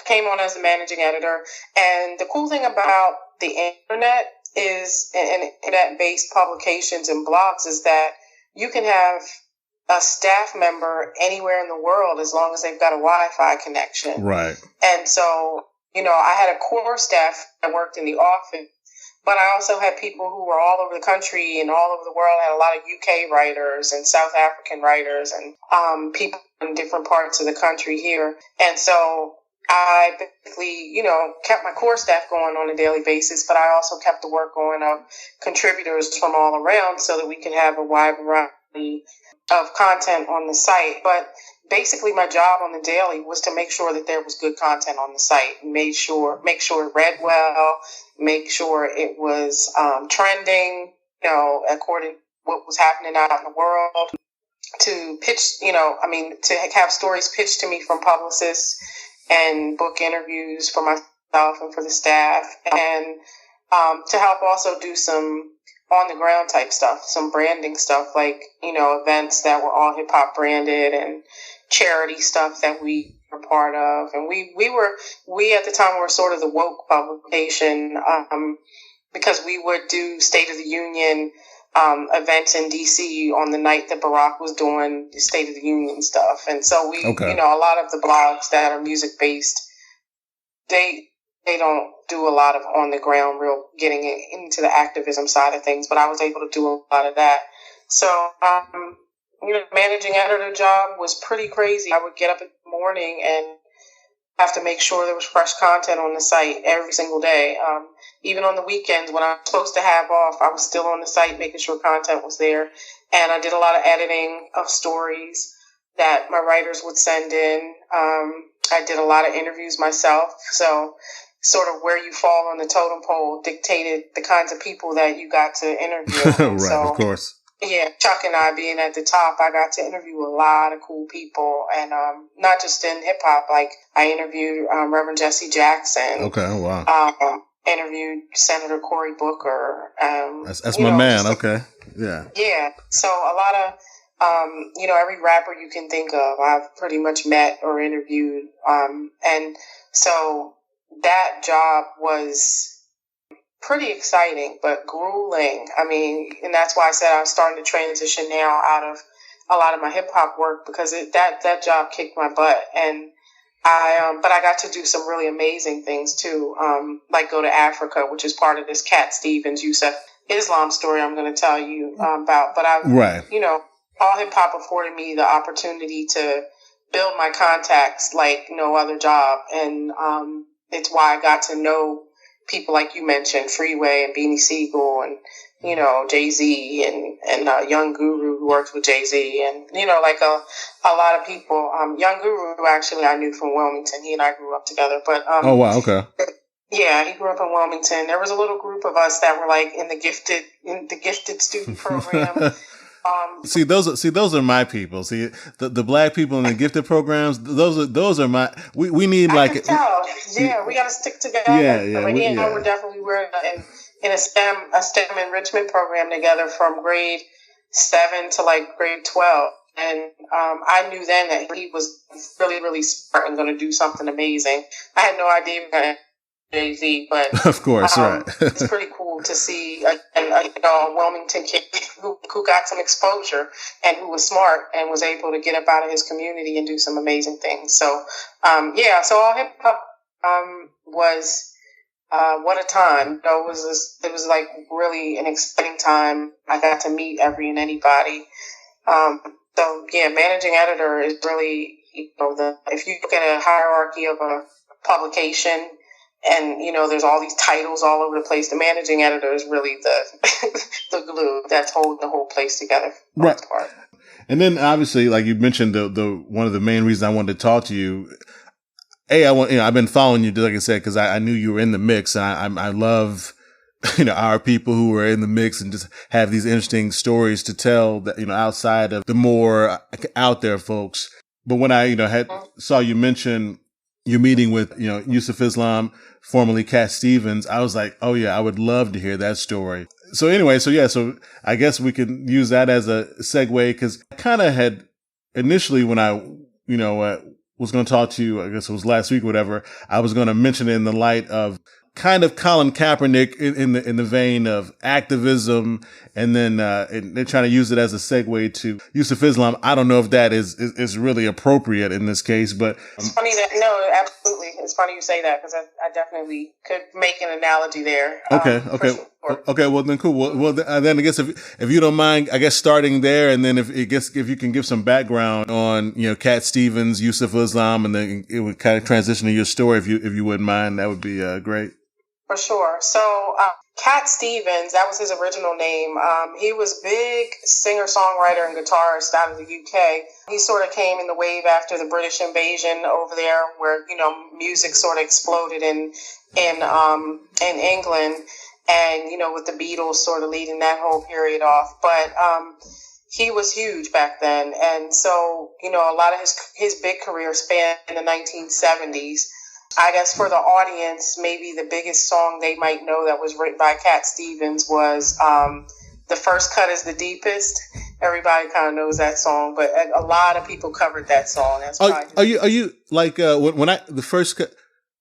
came on as a managing editor. And the cool thing about the internet is, and internet-based publications and blogs, is that you can have a staff member anywhere in the world as long as they've got a Wi-Fi connection.
Right.
And so, I had a core staff that worked in the office, but I also had people who were all over the country and all over the world. I had a lot of UK writers and South African writers and people in different parts of the country here. And so I basically, kept my core staff going on a daily basis, but I also kept the work going of contributors from all around so that we could have a wide variety of content on the site. But basically my job on the daily was to make sure that there was good content on the site, make sure it read well, make sure it was trending, according to what was happening out in the world, to pitch, to have stories pitched to me from publicists and book interviews for myself and for the staff, and to help also do some on the ground type stuff, some branding stuff, like, events that were all hip hop branded and charity stuff that we were part of. And we at the time were sort of the woke publication, because we would do State of the Union events in DC on the night that Barack was doing the State of the Union stuff. And so we, a lot of the blogs that are music based, they don't do a lot of on the ground, real getting into the activism side of things, but I was able to do a lot of that. So, managing editor job was pretty crazy. I would get up in the morning and have to make sure there was fresh content on the site every single day. Even on the weekends when I was supposed to have off, I was still on the site making sure content was there. And I did a lot of editing of stories that my writers would send in. I did a lot of interviews myself. So sort of where you fall on the totem pole dictated the kinds of people that you got to interview.
Right,
so,
of course.
Yeah, Chuck and I being at the top, I got to interview a lot of cool people, and not just in hip hop. Like I interviewed Reverend Jesse Jackson.
Okay, wow.
Interviewed Senator Cory Booker.
That's my man. Okay, yeah.
Yeah. So a lot of every rapper you can think of, I've pretty much met or interviewed, and so that job was pretty exciting, but grueling. I mean, and that's why I said I was starting to transition now out of a lot of my hip hop work, because that job kicked my butt. And but I got to do some really amazing things too, like go to Africa, which is part of this Cat Stevens, Yusuf Islam story I'm going to tell you about. But all hip hop afforded me the opportunity to build my contacts like no other job, and it's why I got to know people like you mentioned, Freeway and Beanie Siegel and, Jay-Z and Young Guru, who works with Jay-Z, and, like a lot of people. Young Guru, who actually I knew from Wilmington. He and I grew up together. But
oh, wow, okay.
Yeah, he grew up in Wilmington. There was a little group of us that were like in the gifted student program.
See, those are my people. See, the black people in the gifted programs. Those are my. We need
I can tell. Yeah, we got to stick together.
Yeah.
But we're definitely in a STEM enrichment program together from grade 7 to like grade 12, and I knew then that he was really, really smart and going to do something amazing. I had no idea he was going to Jay-Z, but
of course, right.
It's pretty cool to see a Wilmington kid who got some exposure and who was smart and was able to get up out of his community and do some amazing things. So, so all hip hop was what a time. It was like really an exciting time. I got to meet every and anybody. So yeah, managing editor is really if you look at a hierarchy of a publication. And, there's all these titles all over the place. The managing editor is really the the glue that's holding the whole place together.
Right. And then obviously, like you mentioned, the one of the main reasons I wanted to talk to you, I've been following you, like I said, because I knew you were in the mix, and I love, our people who are in the mix and just have these interesting stories to tell that, outside of the more out there folks. But when I, saw you mention your meeting with, Yusuf Islam, formerly Cat Stevens, I was like, oh yeah, I would love to hear that story. So anyway, so I guess we could use that as a segue, because I kind of had initially, when I, was going to talk to you, I guess it was last week or whatever, I was going to mention it in the light of kind of Colin Kaepernick in the vein of activism, and then and they're trying to use it as a segue to Yusuf Islam. I don't know if that is really appropriate in this case, but
it's funny that absolutely, it's funny you say that, because I definitely could make an analogy there.
Okay. Okay. Well then, cool. Well then I guess if you don't mind, I guess starting there, and then if you can give some background on Cat Stevens, Yusuf Islam, and then it would kind of transition to your story if you wouldn't mind, that would be great.
For sure. So, Cat Stevens, that was his original name. He was a big singer-songwriter and guitarist out of the UK. He sort of came in the wave after the British invasion over there, where, music sort of exploded in England, and, with the Beatles sort of leading that whole period off. But, he was huge back then. And so, a lot of his big career spanned in the 1970s. I guess for the audience, maybe the biggest song they might know that was written by Cat Stevens was The First Cut is the Deepest. Everybody kind of knows that song, but a lot of people covered that song. That's
are you like when I the first cut?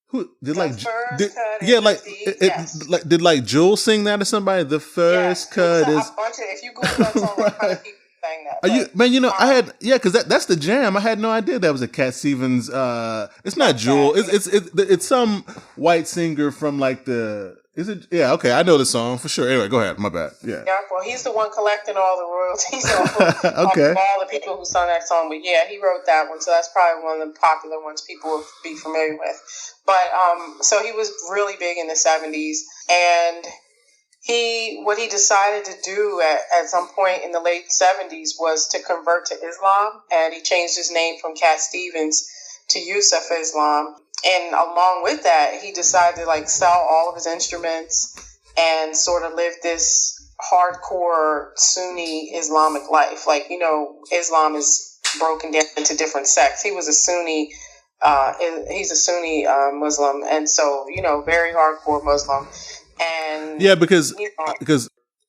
Who did like? Did like Jules sing that or somebody? The first cut is
a bunch of. If you Google that song, right. Kind of people sang that.
Are you man? I had because that's the jam. I had no idea that was a Cat Stevens. It's not Jewel. It's some white singer from like the. Is it? Yeah. Okay, I know the song for sure. Anyway, go ahead. My bad. Yeah.
Yeah. Well, he's the one collecting all the royalties off of all the people who sung that song. But yeah, he wrote that one, so that's probably one of the popular ones people will be familiar with. But so he was really big in the 70s, and what he decided to do at some point in the late 70s was to convert to Islam, and he changed his name from Cat Stevens to Yusuf Islam. And along with that, he decided to sell all of his instruments and sort of live this hardcore Sunni Islamic life. Islam is broken down into different sects. He was a Sunni. He's a Sunni Muslim, and so very hardcore Muslim. And
yeah, because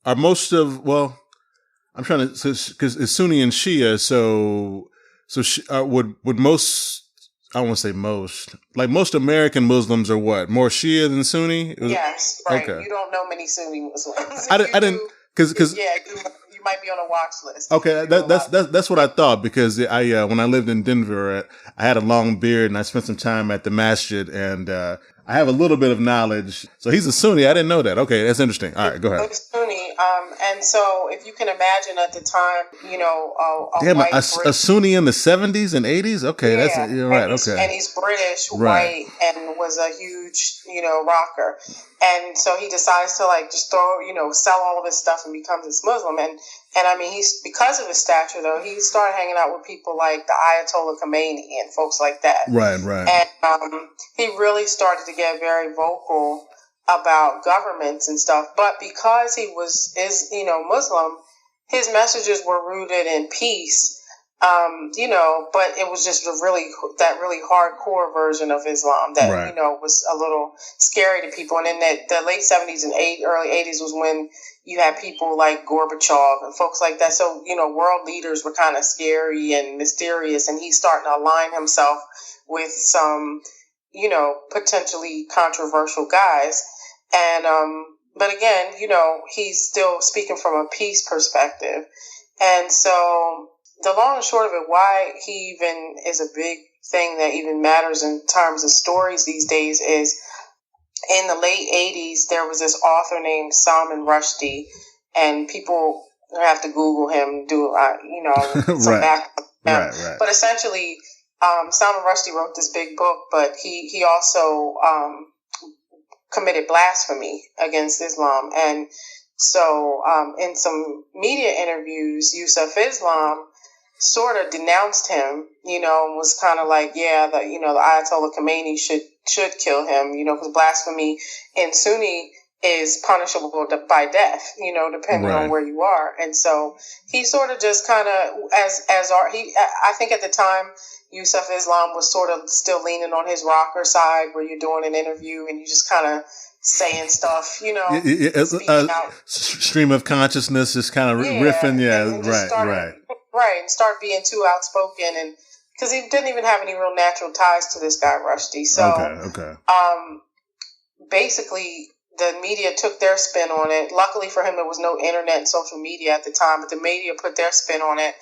are most of I'm trying to because it's Sunni and Shia, so would most. I don't want to say most. Most American Muslims are what? More Shia than Sunni?
Yes, right. Okay. You don't know many Sunni Muslims.
I didn't because
you might be on a watch list.
Okay, that's what I thought, because I when I lived in Denver, I had a long beard and I spent some time at the masjid, and I have a little bit of knowledge. So he's a Sunni. I didn't know that. Okay, that's interesting. All right, go ahead.
He's Sunni, and so if you can imagine at the time,
a Sunni in the 70s and 80s. Okay, you're right. Okay,
and he's British, white, and was a huge, rocker. And so he decides to just throw, sell all of his stuff and becomes this Muslim. And I mean, he's, because of his stature though, he started hanging out with people like the Ayatollah Khomeini and folks like that.
Right.
And he really started to get very vocal about governments and stuff. But because he is Muslim, his messages were rooted in peace. But it was just that really hardcore version of Islam that,
right.
Was a little scary to people. And in the late 70s and early 80s was when you had people like Gorbachev and folks like that. So, world leaders were kind of scary and mysterious, and he's starting to align himself with some, potentially controversial guys. And, but again, he's still speaking from a peace perspective. And so the long and short of it, why he even is a big thing that even matters in terms of stories these days is in the late 80s, there was this author named Salman Rushdie, and people have to Google him, do, some background.
Right.
But essentially, Salman Rushdie wrote this big book, but he also committed blasphemy against Islam. And so in some media interviews, Yusuf Islam sort of denounced him, was kind of like, yeah, the Ayatollah Khomeini should kill him, because blasphemy in Sunni is punishable by death, depending on where you are. And so he sort of just kind of, I think at the time, Yusuf Islam was sort of still leaning on his rocker side, where you're doing an interview and you just kind of saying stuff, speaking out.
Stream of consciousness, just kind of riffing,
and start being too outspoken, and because he didn't even have any real natural ties to this guy Rushdie. So, basically, the media took their spin on it. Luckily for him, there was no internet and social media at the time, but the media put their spin on it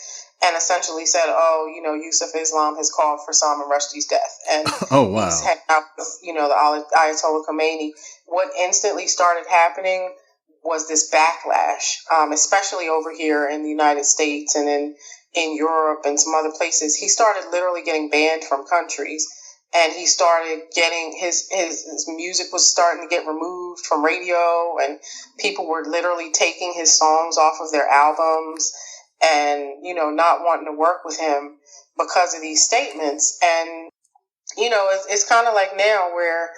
and essentially said, Yusuf Islam has called for Salman Rushdie's death. And he's hanging out with, the Ayatollah Khomeini. What instantly started happening was this backlash, especially over here in the United States and in Europe and some other places. He started literally getting banned from countries. And he started getting his music was starting to get removed from radio, and people were literally taking his songs off of their albums and, not wanting to work with him because of these statements. And, it's kind of like now where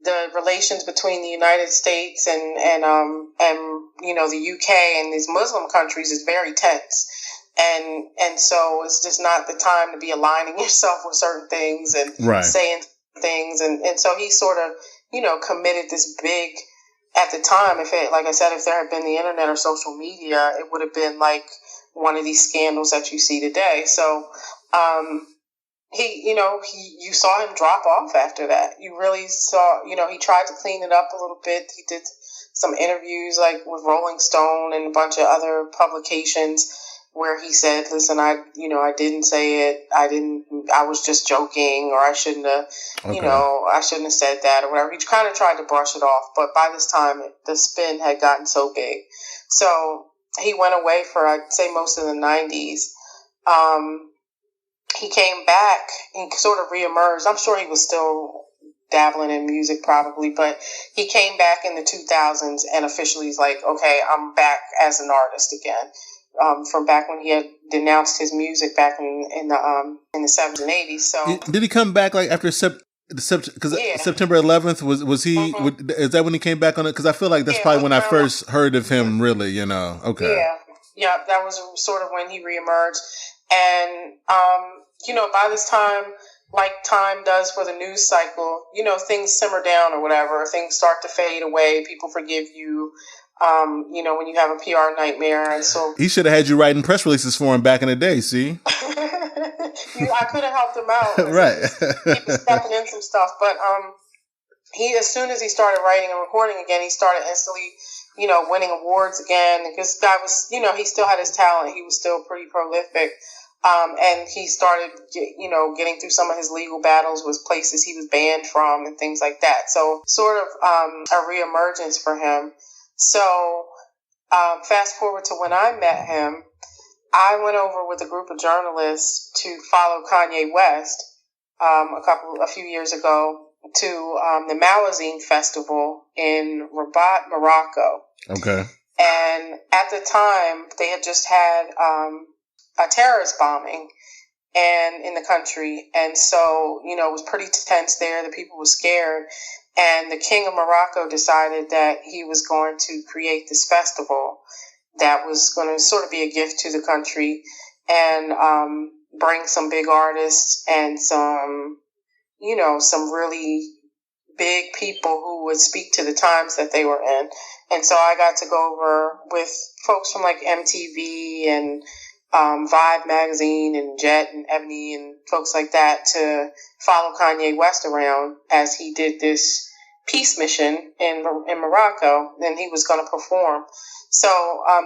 the relations between the United States and the UK and these Muslim countries is very tense. And so it's just not the time to be aligning yourself with certain things and saying things. And so he sort of, committed this big, at the time, if there had been the internet or social media, it would have been like one of these scandals that you see today. So, you saw him drop off after that. You really saw, he tried to clean it up a little bit. He did some interviews like with Rolling Stone and a bunch of other publications, where he said, listen, I didn't say it. I was just joking, or I shouldn't have, I shouldn't have said that or whatever. He kind of tried to brush it off. But by this time, the spin had gotten so big. So he went away for, I'd say, most of the 90s. He came back and sort of reemerged. I'm sure he was still dabbling in music probably, but he came back in the 2000s and officially is like, okay, I'm back as an artist again. From back when he had denounced his music back in the 70s and 80s. So
did he come back like after September 11th? Was he? Is that when he came back on it? Because I feel like that's probably when I first heard of him. Really, Okay.
Yeah. That was sort of when he reemerged, and by this time, like time does for the news cycle, things simmer down or whatever. Things start to fade away. People forgive you. When you have a PR nightmare. And so
he should have had you writing press releases for him back in the day, see?
I could have helped him out.
Right.
He was stepping in some stuff. But as soon as he started writing and recording again, he started instantly, winning awards again. Because guy was, he still had his talent. He was still pretty prolific. And he started, getting through some of his legal battles with places he was banned from and things like that. So sort of a reemergence for him. So, fast forward to when I met him, I went over with a group of journalists to follow Kanye West, a few years ago to, the Malazine Festival in Rabat, Morocco.
Okay.
And at the time, they had just had, a terrorist bombing in the country. And so, it was pretty tense there. The people were scared. And the king of Morocco decided that he was going to create this festival that was going to sort of be a gift to the country and bring some big artists and some really big people who would speak to the times that they were in. And so I got to go over with folks from like MTV and Vibe magazine and Jet and Ebony and folks like that to follow Kanye West around as he did this peace mission in Morocco, and he was going to perform. So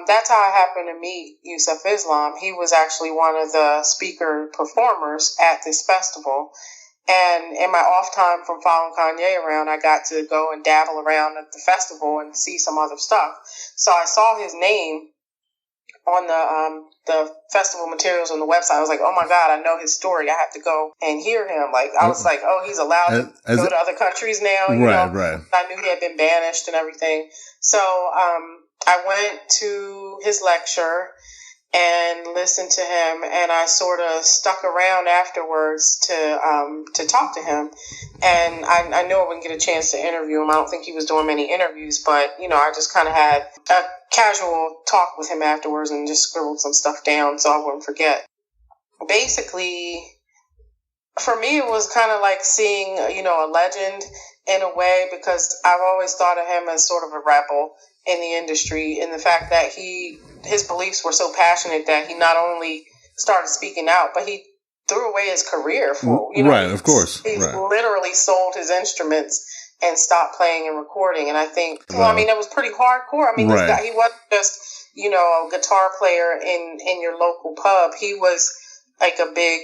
that's how I happened to meet Yusuf Islam. He was actually one of the speaker performers at this festival. And in my off time from following Kanye around, I got to go and dabble around at the festival and see some other stuff. So I saw his name on the festival materials on the website. I was like, oh my God, I know his story. I have to go and hear him. Like, I was like, oh, he's allowed to go to other countries now.
Right.
I knew he had been banished and everything. So I went to his lecture and listened to him, and I sort of stuck around afterwards to talk to him. And I knew I wouldn't get a chance to interview him. I don't think he was doing many interviews, but I just kind of had a casual talk with him afterwards and just scribbled some stuff down so I wouldn't forget. Basically, for me, it was kind of like seeing a legend in a way, because I've always thought of him as sort of a rebel in the industry, in the fact that his beliefs were so passionate that he not only started speaking out, but he threw away his career for,
right, of course.
He's
right.
literally sold his instruments and stopped playing and recording. And I think, it was pretty hardcore. I mean,
right.
This guy, he wasn't just, a guitar player in your local pub. He was like a big,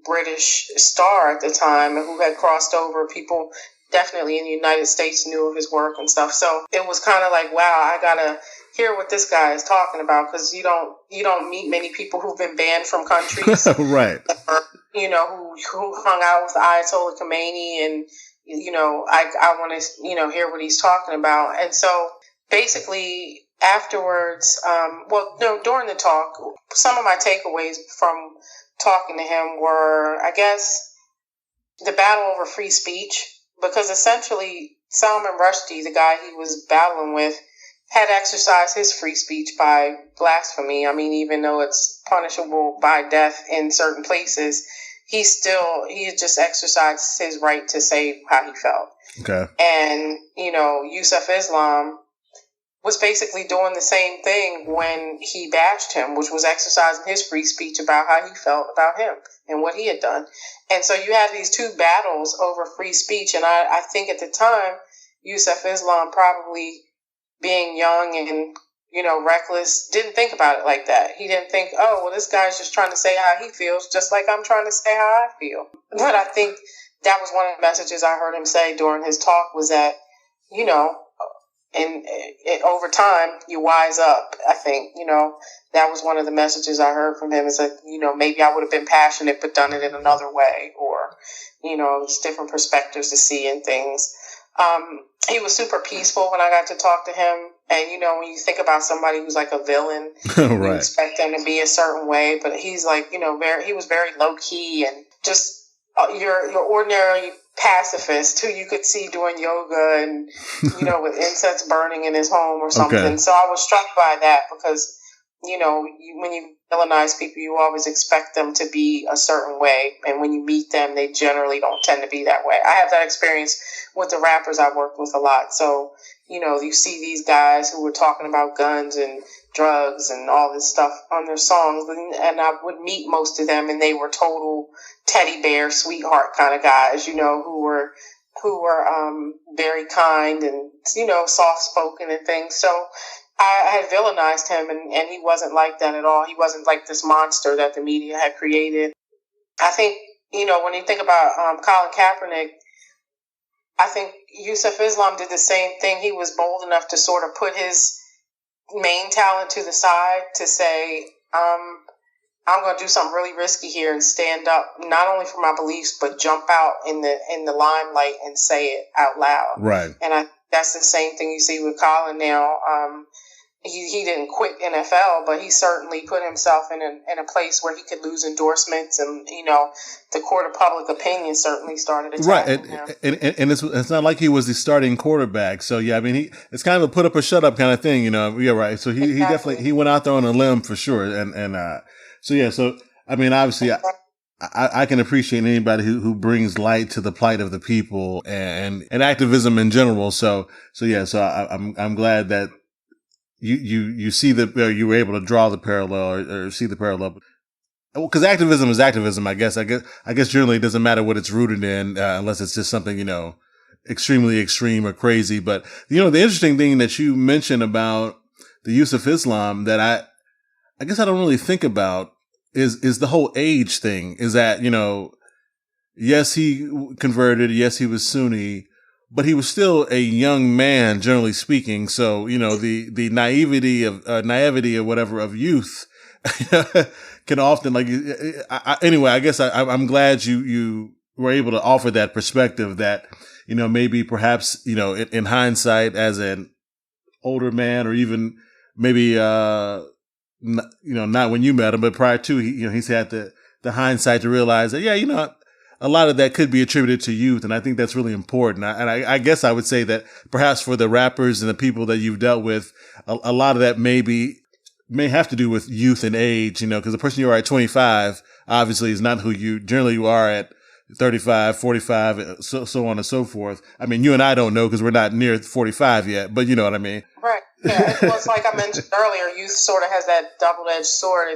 British star at the time who had crossed over. People definitely in the United States knew of his work and stuff. So it was kind of like, wow, I gotta hear what this guy is talking about, because you don't meet many people who've been banned from countries,
right?
Who hung out with Ayatollah Khomeini, and I want to hear what he's talking about. And so basically afterwards, during the talk, some of my takeaways from talking to him were, I guess, the battle over free speech. Because essentially, Salman Rushdie, the guy he was battling with, had exercised his free speech by blasphemy. I mean, even though it's punishable by death in certain places, he just exercised his right to say how he felt.
Okay.
And, Yusuf Islam was basically doing the same thing when he bashed him, which was exercising his free speech about how he felt about him and what he had done. And so you had these two battles over free speech. And I think at the time, Yusuf Islam, probably being young and, reckless, didn't think about it like that. He didn't think, oh, well, this guy's just trying to say how he feels, just like I'm trying to say how I feel. But I think that was one of the messages I heard him say during his talk, was that, and over time, you wise up. I think, that was one of the messages I heard from him, is that, maybe I would have been passionate, but done it in another way, or, just different perspectives to see in things. He was super peaceful when I got to talk to him. And, when you think about somebody who's like a villain,
right.
You expect them to be a certain way, but he's like, he was very low key, and just your ordinary pacifist who you could see doing yoga and, with incense burning in his home or something.
Okay.
So I was struck by that, because, when you villainize people, you always expect them to be a certain way. And when you meet them, they generally don't tend to be that way. I have that experience with the rappers I've worked with a lot. So, you see these guys who were talking about guns and drugs and all this stuff on their songs. And I would meet most of them, and they were total teddy bear, sweetheart kind of guys, who were very kind and, soft spoken and things. So I had villainized him, and he wasn't like that at all. He wasn't like this monster that the media had created. I think, when you think about Colin Kaepernick, I think Yusuf Islam did the same thing. He was bold enough to sort of put his main talent to the side to say, I'm going to do something really risky here and stand up, not only for my beliefs, but jump out in the limelight and say it out loud.
Right.
And that's the same thing you see with Colin now. He didn't quit NFL, but he certainly put himself in a place where he could lose endorsements, and the court of public opinion certainly started attacking him.
And it's not like he was the starting quarterback. So yeah, I mean, it's kind of a put up or shut up kind of thing, Yeah, right. So he definitely went out there on a limb for sure, So I mean, obviously, I can appreciate anybody who brings light to the plight of the people and activism in general. So I'm glad that you see you were able to draw the parallel or see the parallel. Because activism is activism, I guess. I guess generally it doesn't matter what it's rooted in, unless it's just something, extremely extreme or crazy. But, the interesting thing that you mentioned about the use of Islam that I guess I don't really think about is the whole age thing. Is that, yes, he converted. Yes, he was Sunni, but he was still a young man, generally speaking. So, the naivety of whatever of youth can often anyway, I guess I'm glad you were able to offer that perspective that, maybe perhaps, in hindsight as an older man, or even maybe, not when you met him, but prior to, he's had the hindsight to realize that, a lot of that could be attributed to youth. And I think that's really important. I guess I would say that perhaps for the rappers and the people that you've dealt with, a lot of that may have to do with youth and age, because the person you are at 25 obviously is not who you are at 35, 45, so on and so forth. I mean, you and I don't know because we're not near 45 yet, but you know what I mean?
Right. Yeah. Well, it's like I mentioned earlier, youth sort of has that double-edged sword.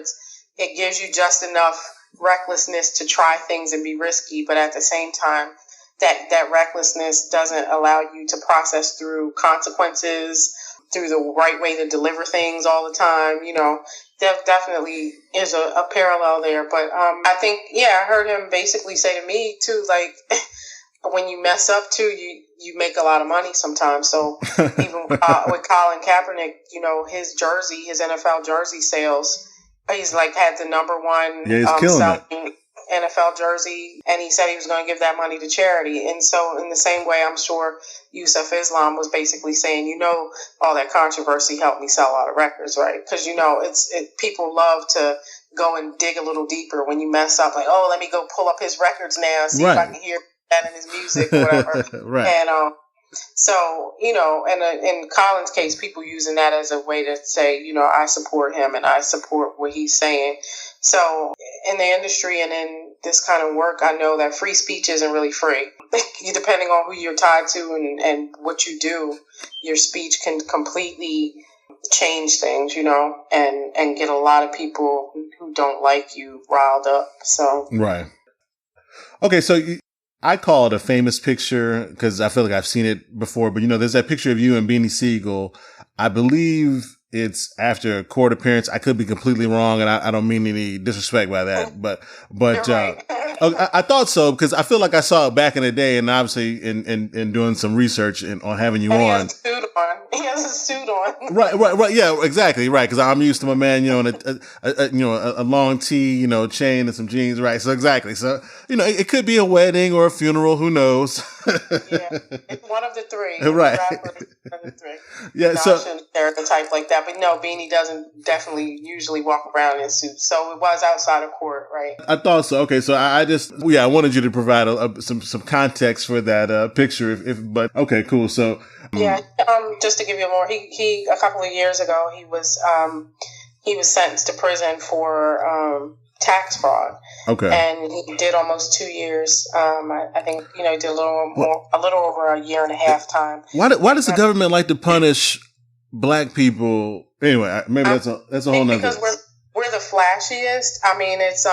It gives you just enough recklessness to try things and be risky, but at the same time, that recklessness doesn't allow you to process through consequences, through the right way to deliver things all the time. There definitely is a parallel there. But I think, I heard him basically say to me too, like, when you mess up too, you make a lot of money sometimes. So even with Colin Kaepernick, his NFL jersey sales, he's like had the number one selling NFL jersey, and he said he was going to give that money to charity. And so in the same way, I'm sure Yusuf Islam was basically saying, all that controversy helped me sell a lot of records, right? Because, people love to go and dig a little deeper when you mess up, like, oh, let me go pull up his records now, see if I can hear that in his music or whatever.
Right.
And so, and in Colin's case, people using that as a way to say, I support him and I support what he's saying. So in the industry and in this kind of work, I know that free speech isn't really free. Depending on who you're tied to and what you do, your speech can completely change things, and get a lot of people who don't like you riled up. So
right. Okay, so I call it a famous picture because I feel like I've seen it before, but there's that picture of you and Beanie Siegel. I believe it's after a court appearance. I could be completely wrong, and I don't mean any disrespect by that, but
right.
I thought so because I feel like I saw it back in the day, and obviously in doing some research on having you on.
He has a suit on.
Right. Yeah, exactly. Right. Because I'm used to my man, in a long tee, chain and some jeans. Right. So exactly. So, it could be a wedding or a funeral. Who knows?
Yeah. It's one of the three.
Right.
One of the three.
Yeah.
So I shouldn't stereotype like that. But no, Beanie doesn't definitely usually walk around in suits. So it was outside of court, right?
I thought so. Okay. So I wanted you to provide some context for that picture. But okay, cool. So.
Yeah, just to give you more, he a couple of years ago he was sentenced to prison for tax fraud.
Okay,
and he did almost 2 years. I think he did a little over a year and a half time.
Why does the government like to punish black people? Anyway, maybe that's a whole nother.
Because we're the flashiest. I mean, it's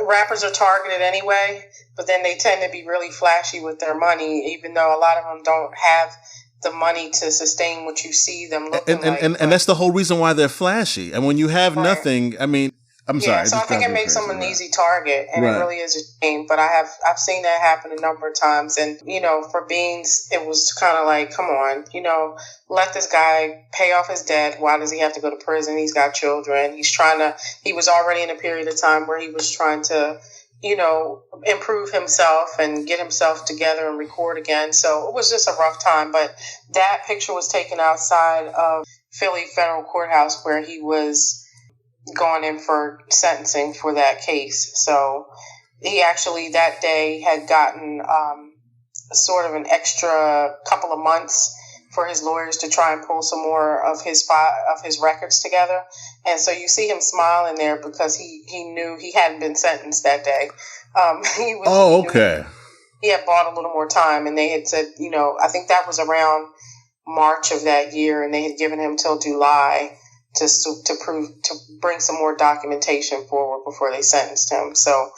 rappers are targeted anyway. But then they tend to be really flashy with their money, even though a lot of them don't have the money to sustain what you see them looking like.
And that's the whole reason why they're flashy. And when you have nothing, I mean, I'm sorry.
So I think it makes them an easy target, and it really is a shame. But I've seen that happen a number of times. And, for Beans, it was kind of like, come on, let this guy pay off his debt. Why does he have to go to prison? He's got children. He was already in a period of time where he was trying to, improve himself and get himself together and record again. So it was just a rough time. But that picture was taken outside of Philly Federal Courthouse where he was going in for sentencing for that case. So he actually that day had gotten sort of an extra couple of months for his lawyers to try and pull some more of his records together. And so you see him smiling there because he knew he hadn't been sentenced that day.
Okay.
He had bought a little more time, and they had said, I think that was around March of that year, and they had given him till July to bring some more documentation forward before they sentenced him. So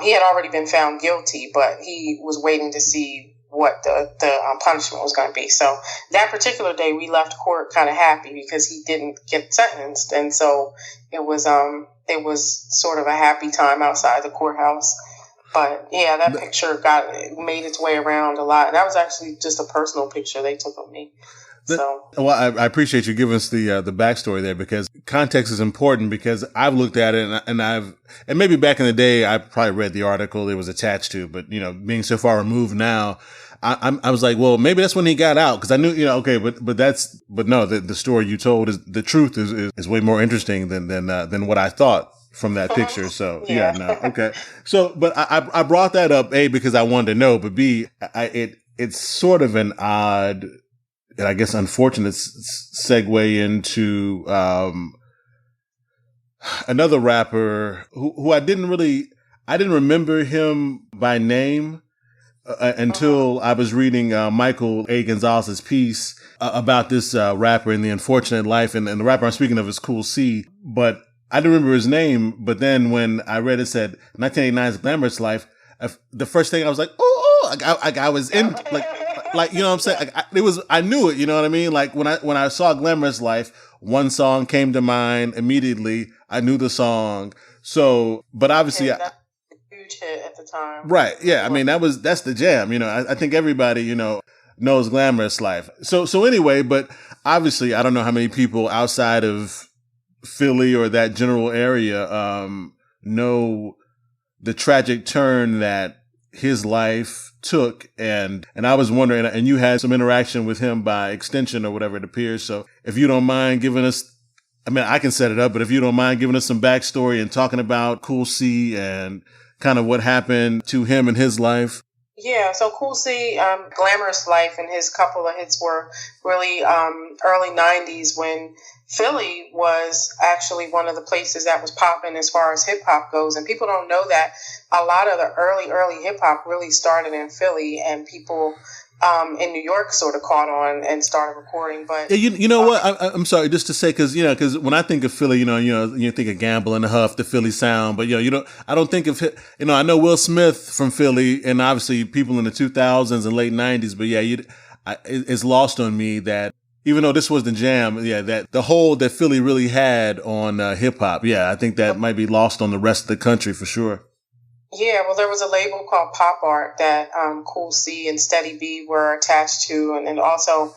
he had already been found guilty, but he was waiting to see what the punishment was going to be. So that particular day, we left court kind of happy because he didn't get sentenced, and so it was sort of a happy time outside the courthouse. But yeah, that picture made its way around a lot. That was actually just a personal picture they took of me.
Well, I appreciate you giving us the backstory there, because context is important, because I've looked at it and maybe back in the day, I probably read the article it was attached to, but, being so far removed now, I was like, well, maybe that's when he got out, because I knew, okay, but no, the story you told is the truth is way more interesting than what I thought from that picture. So yeah, no. Okay. So, but I brought that up, A, because I wanted to know, but B, it's sort of an odd, and I guess unfortunate segue into, another rapper who I didn't remember him by name, until I was reading Michael A. Gonzalez's piece about this rapper and the unfortunate life. And the rapper I'm speaking of is Cool C, but I didn't remember his name. But then when I read it said 1989's Glamorous Life, the first thing I was like, I was in, like, you know what I'm saying? I knew it, you know what I mean? Like when I saw Glamorous Life, one song came to mind immediately. I knew the song. So, but obviously
huge hit at the time.
Right. Yeah. I mean, that's the jam. I think everybody, knows Glamorous Life. So anyway, but obviously I don't know how many people outside of Philly or that general area, know the tragic turn that his life took. And I was wondering, and you had some interaction with him by extension or whatever it appears. So if you don't mind giving us, I mean, I can set it up, but if you don't mind giving us some backstory and talking about Cool C and kind of what happened to him in his life.
Yeah, so Cool C, Glamorous Life, and his couple of hits were really early 90s, when Philly was actually one of the places that was popping as far as hip hop goes. And people don't know that a lot of the early hip hop really started in Philly, and people in New York sort of caught on and started recording. But
you know what? I'm sorry, just to say, because when I think of Philly, you think of Gamble and the Huff, the Philly sound, but I don't think of I know Will Smith from Philly, and obviously people in the 2000s and late 90s, but yeah, it's lost on me that even though this was the jam, yeah, that the hold that Philly really had on hip hop, yeah, I think that might be lost on the rest of the country for sure.
Yeah, well, there was a label called Pop Art that Cool C and Steady B were attached to, and also,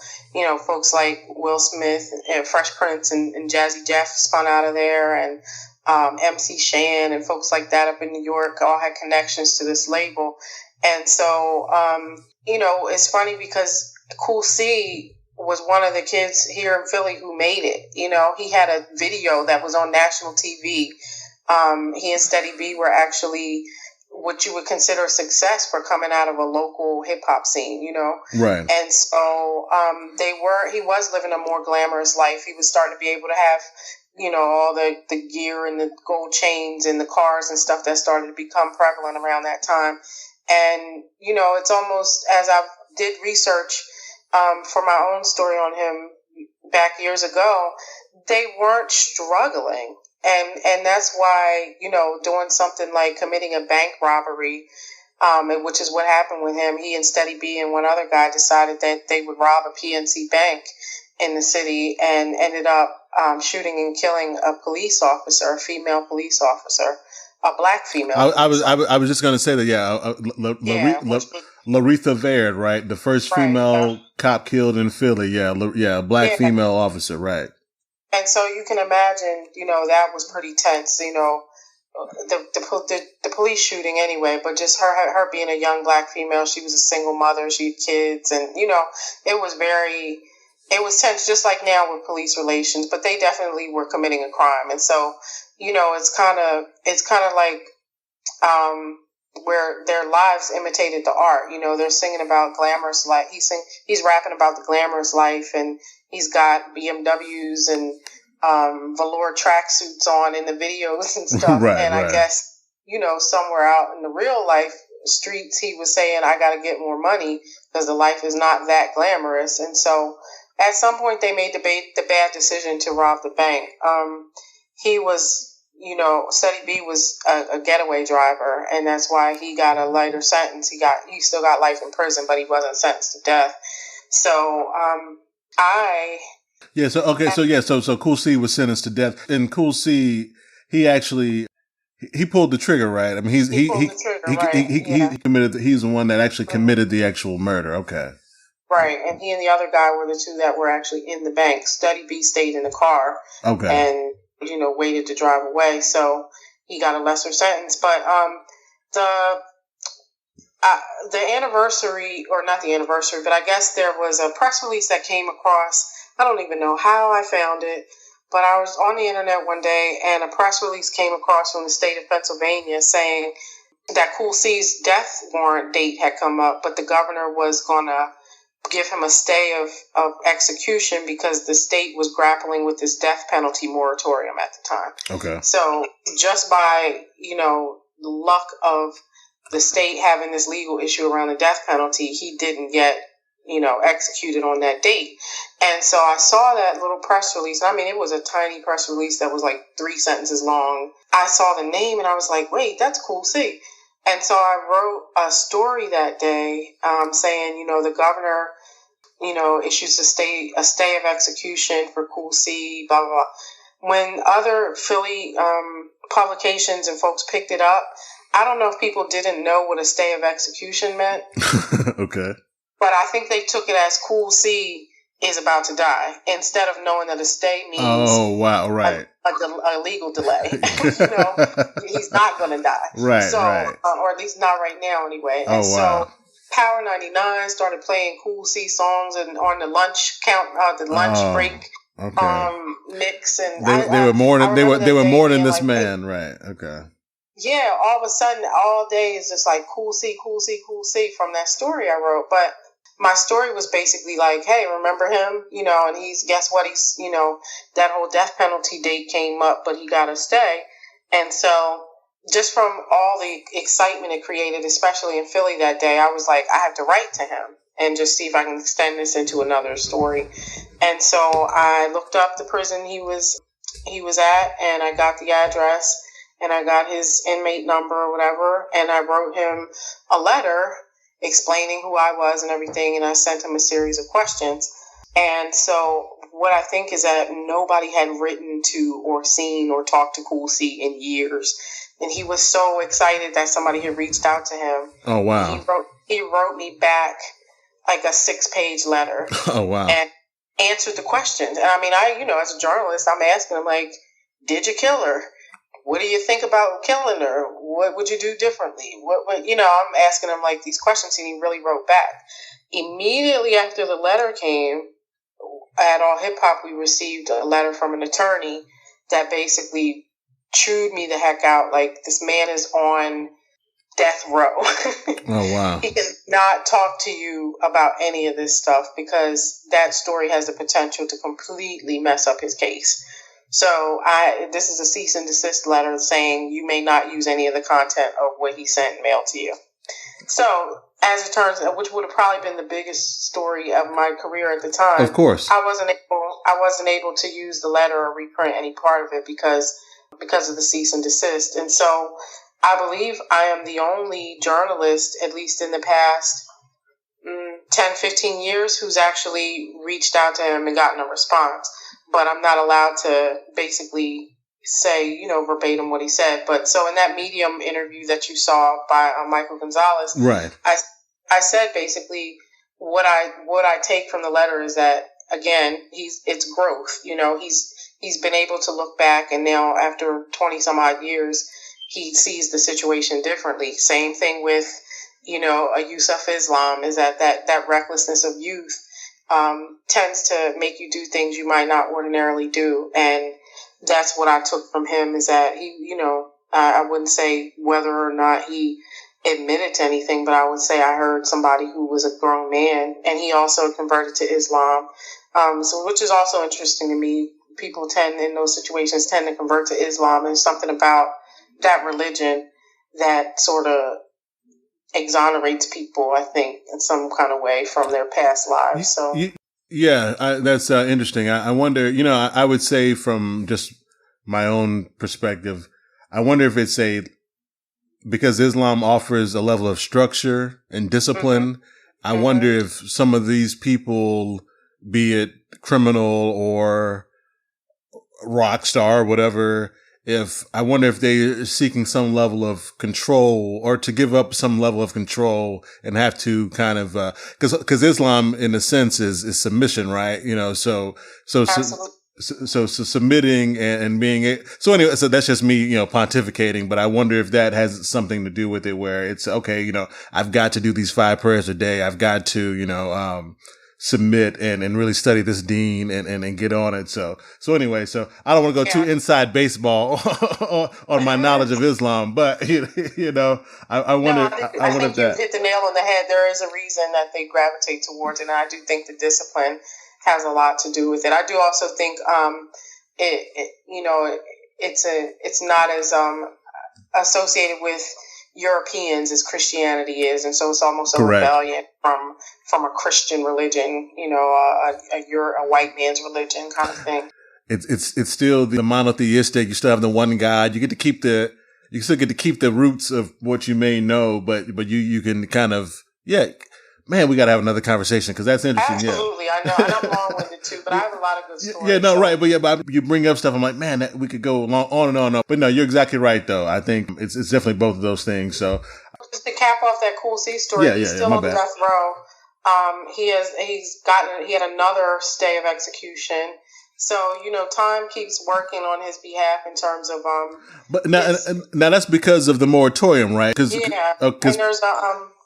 folks like Will Smith and Fresh Prince and Jazzy Jeff spun out of there, and MC Shan and folks like that up in New York all had connections to this label. And so, it's funny because Cool C was one of the kids here in Philly who made it. He had a video that was on national TV. He and Steady B were actually what you would consider a success for coming out of a local hip hop scene,
Right.
And so he was living a more glamorous life. He was starting to be able to have, all the gear and the gold chains and the cars and stuff that started to become prevalent around that time. And, it's almost, as I did research for my own story on him back years ago, they weren't struggling. And that's why, doing something like committing a bank robbery, which is what happened with him. He and Steady B and one other guy decided that they would rob a PNC bank in the city, and ended up shooting and killing a police officer, a female police officer, a black female.
I was just going to say that, yeah, Laretha Baird, right? The first female cop killed in Philly. Yeah, a black female officer, right?
And so you can imagine, that was pretty tense, the police shooting anyway, but just her being a young black female, she was a single mother, she had kids, and, it was tense, just like now with police relations, but they definitely were committing a crime. And so, it's kind of like, where their lives imitated the art. They're singing about glamorous life. He's rapping about the glamorous life, and he's got BMWs and velour tracksuits on in the videos and stuff.
Right,
and
right.
I guess, somewhere out in the real life streets, he was saying, I got to get more money because the life is not that glamorous. And so at some point they made the bad decision to rob the bank. He was, Steady B was a getaway driver, and that's why he got a lighter sentence. He still got life in prison, but he wasn't sentenced to death. So,
So Cool C was sentenced to death, and Cool C, he pulled the trigger, right? I mean, he committed. He's the one that actually committed the actual murder. Okay.
Right, and he and the other guy were the two that were actually in the bank. Study B stayed in the car, and waited to drive away, so he got a lesser sentence. But the anniversary, or not the anniversary, but I guess there was a press release that came across. I don't even know how I found it, but I was on the internet one day, and a press release came across from the state of Pennsylvania saying that Cool C's death warrant date had come up, but the governor was going to give him a stay of execution because the state was grappling with this death penalty moratorium at the time.
Okay.
So just by, the luck of the state having this legal issue around the death penalty, he didn't get, executed on that date. And so I saw that little press release. I mean, it was a tiny press release that was like 3 sentences long. I saw the name and I was like, wait, that's Cool C. And so I wrote a story that day saying, the governor, issues a stay of execution for Cool C, blah, blah, blah. When other Philly publications and folks picked it up, I don't know if people didn't know what a stay of execution meant.
Okay.
But I think they took it as Cool C is about to die, instead of knowing that a stay means a legal delay. He's not going to die.
Right,
so,
right.
Or at least not right now anyway. And so Power 99 started playing Cool C songs and on the lunch break mix. And
they were mourning. They were mourning this man, right? Okay.
Yeah, all of a sudden, all day is just like Cool C, Cool C, Cool C from that story I wrote. But my story was basically like, hey, remember him? And guess what? He's, that whole death penalty date came up, but he got to stay. And so just from all the excitement it created, especially in Philly that day, I was like, I have to write to him and just see if I can extend this into another story. And so I looked up the prison he was at, and I got the address, and I got his inmate number or whatever, and I wrote him a letter explaining who I was and everything, and I sent him a series of questions. And so what I think is that nobody had written to or seen or talked to Cool C in years. And he was so excited that somebody had reached out to him.
Oh, wow.
He wrote me back like a 6-page letter.
Oh, wow.
And answered the questions. And I mean, as a journalist, I'm asking him, like, did you kill her? What do you think about killing her? What would you do differently? I'm asking him like these questions, and he really wrote back. Immediately after the letter came, at All Hip Hop, we received a letter from an attorney that basically chewed me the heck out. Like, this man is on death row.
Oh, wow.
He cannot talk to you about any of this stuff because that story has the potential to completely mess up his case. So this is a cease and desist letter saying you may not use any of the content of what he sent and mailed to you. So as it turns out, which would have probably been the biggest story of my career at the time.
Of course.
I wasn't able to use the letter or reprint any part of it because of the cease and desist. And so I believe I am the only journalist, at least in the past 10, 15 years, who's actually reached out to him and gotten a response. But I'm not allowed to basically say, verbatim what he said. But so in that Medium interview that you saw by Michael Gonzalez,
right,
I said basically what I take from the letter is that, again, it's growth. He's been able to look back, and now after 20 some odd years, he sees the situation differently. Same thing with, a Yusuf Islam, is that recklessness of youth tends to make you do things you might not ordinarily do. And that's what I took from him, is that he, I wouldn't say whether or not he admitted to anything, but I would say I heard somebody who was a grown man, and he also converted to Islam. So which is also interesting to me. People in those situations tend to convert to Islam, and something about that religion that sort of exonerates people, I think, in some kind of way from their past lives. So
that's interesting. I wonder, I would say from just my own perspective, I wonder if it's because Islam offers a level of structure and discipline. Mm-hmm. I wonder if some of these people, be it criminal or rock star or whatever, I wonder if they're seeking some level of control or to give up some level of control and have to kind of, cause Islam in a sense is submission, right? You know, so submitting and being so anyway, so that's just me, you know, pontificating, but I wonder if that has something to do with it where it's okay, you know, I've got to do these 5 prayers a day. I've got to, you know, submit and really study this deen and get on it. So anyway, so I don't want to go too inside baseball on my knowledge of Islam, but you know, I wonder,
I think you hit the nail on the head. There is a reason that they gravitate towards it. And I do think the discipline has a lot to do with it. I do also think, you know, it's not as, associated with Europeans as Christianity is, and so it's almost a rebellion from a Christian religion, you know, a white man's religion kind of thing.
It's still the monotheistic. You still have the one God. You still get to keep the roots of what you may know, but you can kind of Man, we got to have another conversation because that's interesting.
Absolutely, I know, and I'm long-winded too, but I have a lot of good stories.
Yeah, no, right, but you bring up stuff. I'm like, man, we could go on and on. But no, you're exactly right, though. I think it's definitely both of those things. So
just to cap off that Cool C story, he's still on death row. He had another stay of execution. So, you know, time keeps working on his behalf in terms of
But now that's because of the moratorium, right?
And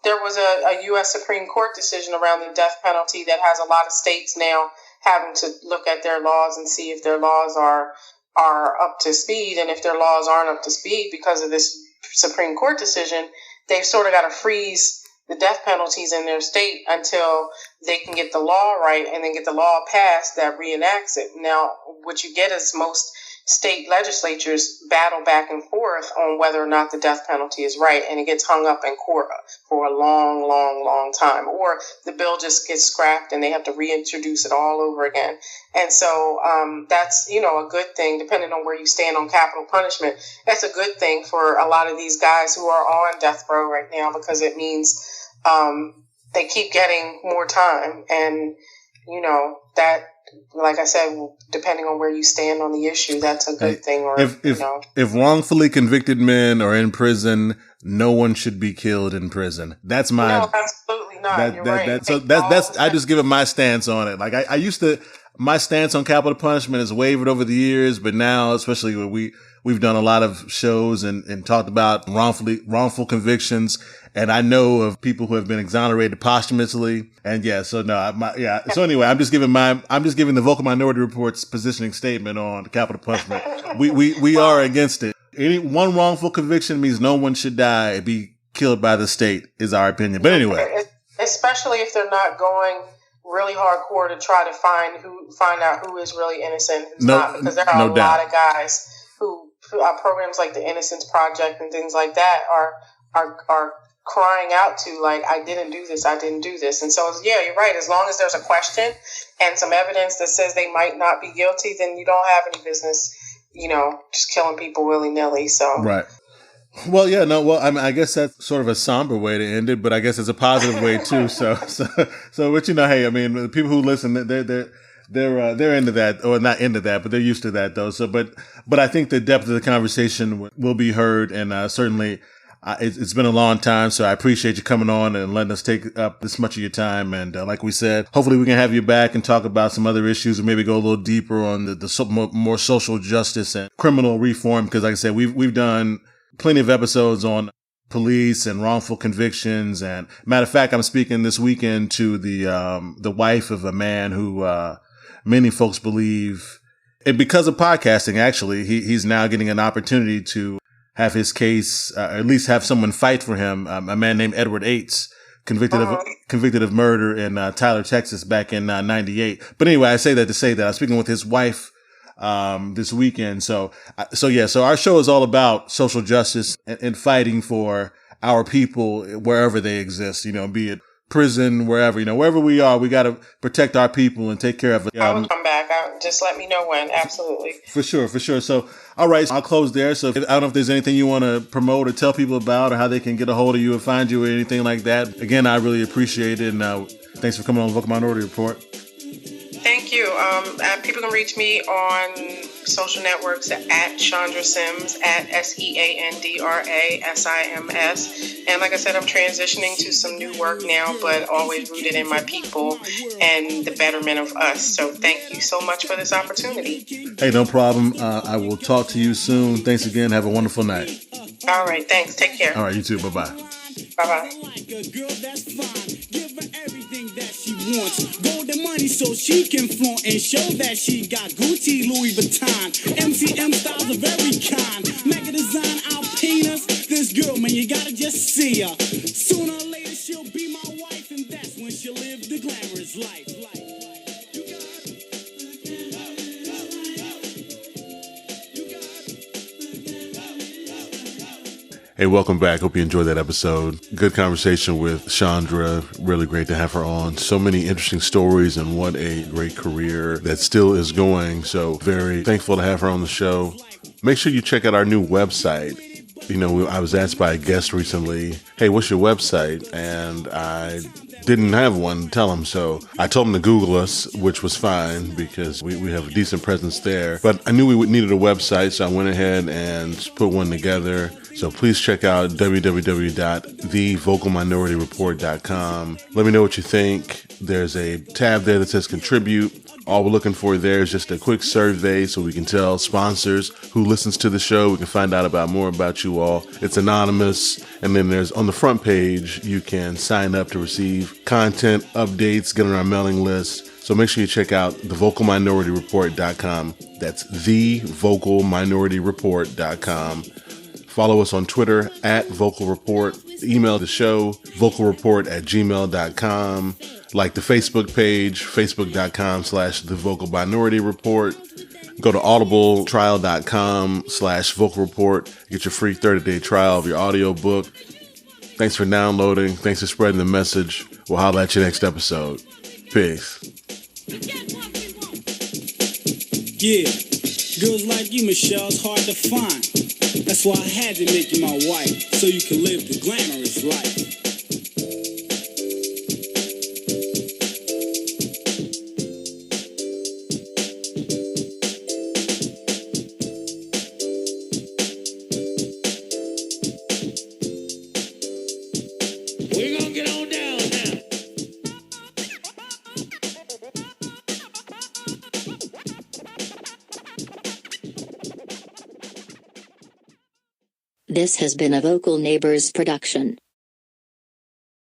there was a U.S. Supreme Court decision around the death penalty that has a lot of states now having to look at their laws and see if their laws are up to speed. And if their laws aren't up to speed because of this Supreme Court decision, they've sort of got to freeze the death penalties in their state until they can get the law right and then get the law passed that reenacts it. Now, what you get is most state legislatures battle back and forth on whether or not the death penalty is right, and it gets hung up in court for a long, long, long time. Or the bill just gets scrapped and they have to reintroduce it all over again. And so that's, you know, a good thing, depending on where you stand on capital punishment. That's a good thing for a lot of these guys who are on death row right now, because it means they keep getting more time. And, you know, that, like I said, depending on where you stand on the issue, that's a good thing. Or
if wrongfully convicted men are in prison, no one should be killed in prison. That's my
no, absolutely not. You're right.
So that's I just give it my stance on it. Like I used to, my stance on capital punishment has wavered over the years, but now, especially when we've done a lot of shows and talked about wrongful convictions. And I know of people who have been exonerated posthumously. And so anyway, I'm just giving the Vocal Minority Report's positioning statement on capital punishment. We are against it. Any one wrongful conviction means no one should die, be killed by the state, is our opinion. But anyway,
especially if they're not going really hardcore to try to find out who is really innocent, who's not, because there are a lot of guys who programs like the Innocence Project and things like that are crying out to, like, I didn't do this. And so, yeah, you're right. As long as there's a question and some evidence that says they might not be guilty, then you don't have any business, you know, just killing people willy-nilly. So
right. Well, yeah, no, well, I mean, I guess that's sort of a somber way to end it, but I guess it's a positive way too. So, but you know, hey, I mean, the people who listen, they're into that, or not into that, but they're used to that though. So, but I think the depth of the conversation will be heard, and certainly. It's been a long time, so I appreciate you coming on and letting us take up this much of your time. And like we said, hopefully we can have you back and talk about some other issues, or maybe go a little deeper on the more social justice and criminal reform. Because like I said, we've done plenty of episodes on police and wrongful convictions. And matter of fact, I'm speaking this weekend to the wife of a man who many folks believe, and because of podcasting, actually, he's now getting an opportunity to have his case, at least have someone fight for him. A man named Edward Yates, convicted of murder in Tyler, Texas, back in '98. But anyway, I say that to say that I'm speaking with his wife this weekend. So our show is all about social justice and fighting for our people wherever they exist. You know, be it prison, wherever we are, we got to protect our people and take care of it.
I will come back. Just let me know when. Absolutely.
For sure. So, all right, I'll close there. So I don't know if there's anything you want to promote or tell people about, or how they can get a hold of you or find you or anything like that. Again, I really appreciate it. And thanks for coming on the Vocal Minority Report.
Thank you. People can reach me on social networks at Seandra Sims, at SeandraSims. And like I said, I'm transitioning to some new work now, but always rooted in my people and the betterment of us. So thank you so much for this opportunity.
Hey, no problem. I will talk to you soon. Thanks again. Have a wonderful night.
All right. Thanks. Take care.
All right. You too. Bye-bye.
Bye-bye.
Golden money so she can flaunt and show that she got Gucci, Louis Vuitton. MCM styles are very kind. Mega design Alpinas. This girl, man, you gotta just see her. Sooner or later she'll be my wife, and that's when she'll live the glamorous life.
Hey, welcome back. Hope you enjoyed that episode. Good conversation with Seandra. Really great to have her on. So many interesting stories, and what a great career that still is going. So very thankful to have her on the show. Make sure you check out our new website. You know, I was asked by a guest recently, hey, what's your website? And I didn't have one to tell him. So I told him to Google us, which was fine because we have a decent presence there. But I knew we needed a website, so I went ahead and put one together. So please check out www.thevocalminorityReport.com. Let me know what you think. There's a tab there that says contribute. All we're looking for there is just a quick survey so we can tell sponsors who listens to the show. We can find out more about you all. It's anonymous. And then there's on the front page, you can sign up to receive content, updates, get on our mailing list. So make sure you check out thevocalminorityReport.com. That's thevocalminorityReport.com. Follow us on Twitter at Vocal Report. Email the show, vocalreport@gmail.com. Like the Facebook page, facebook.com/The Vocal Minority Report. Go to audibletrial.com/Vocal Report. Get your free 30-day trial of your audiobook. Thanks for downloading. Thanks for spreading the message. We'll holler at you next episode. Peace.
Yeah, girls like you, Michelle's hard to find. That's why I had to make you my wife, so you can live the glamorous life. We're gonna get on down now.
This has been a Vocal Neighbors production.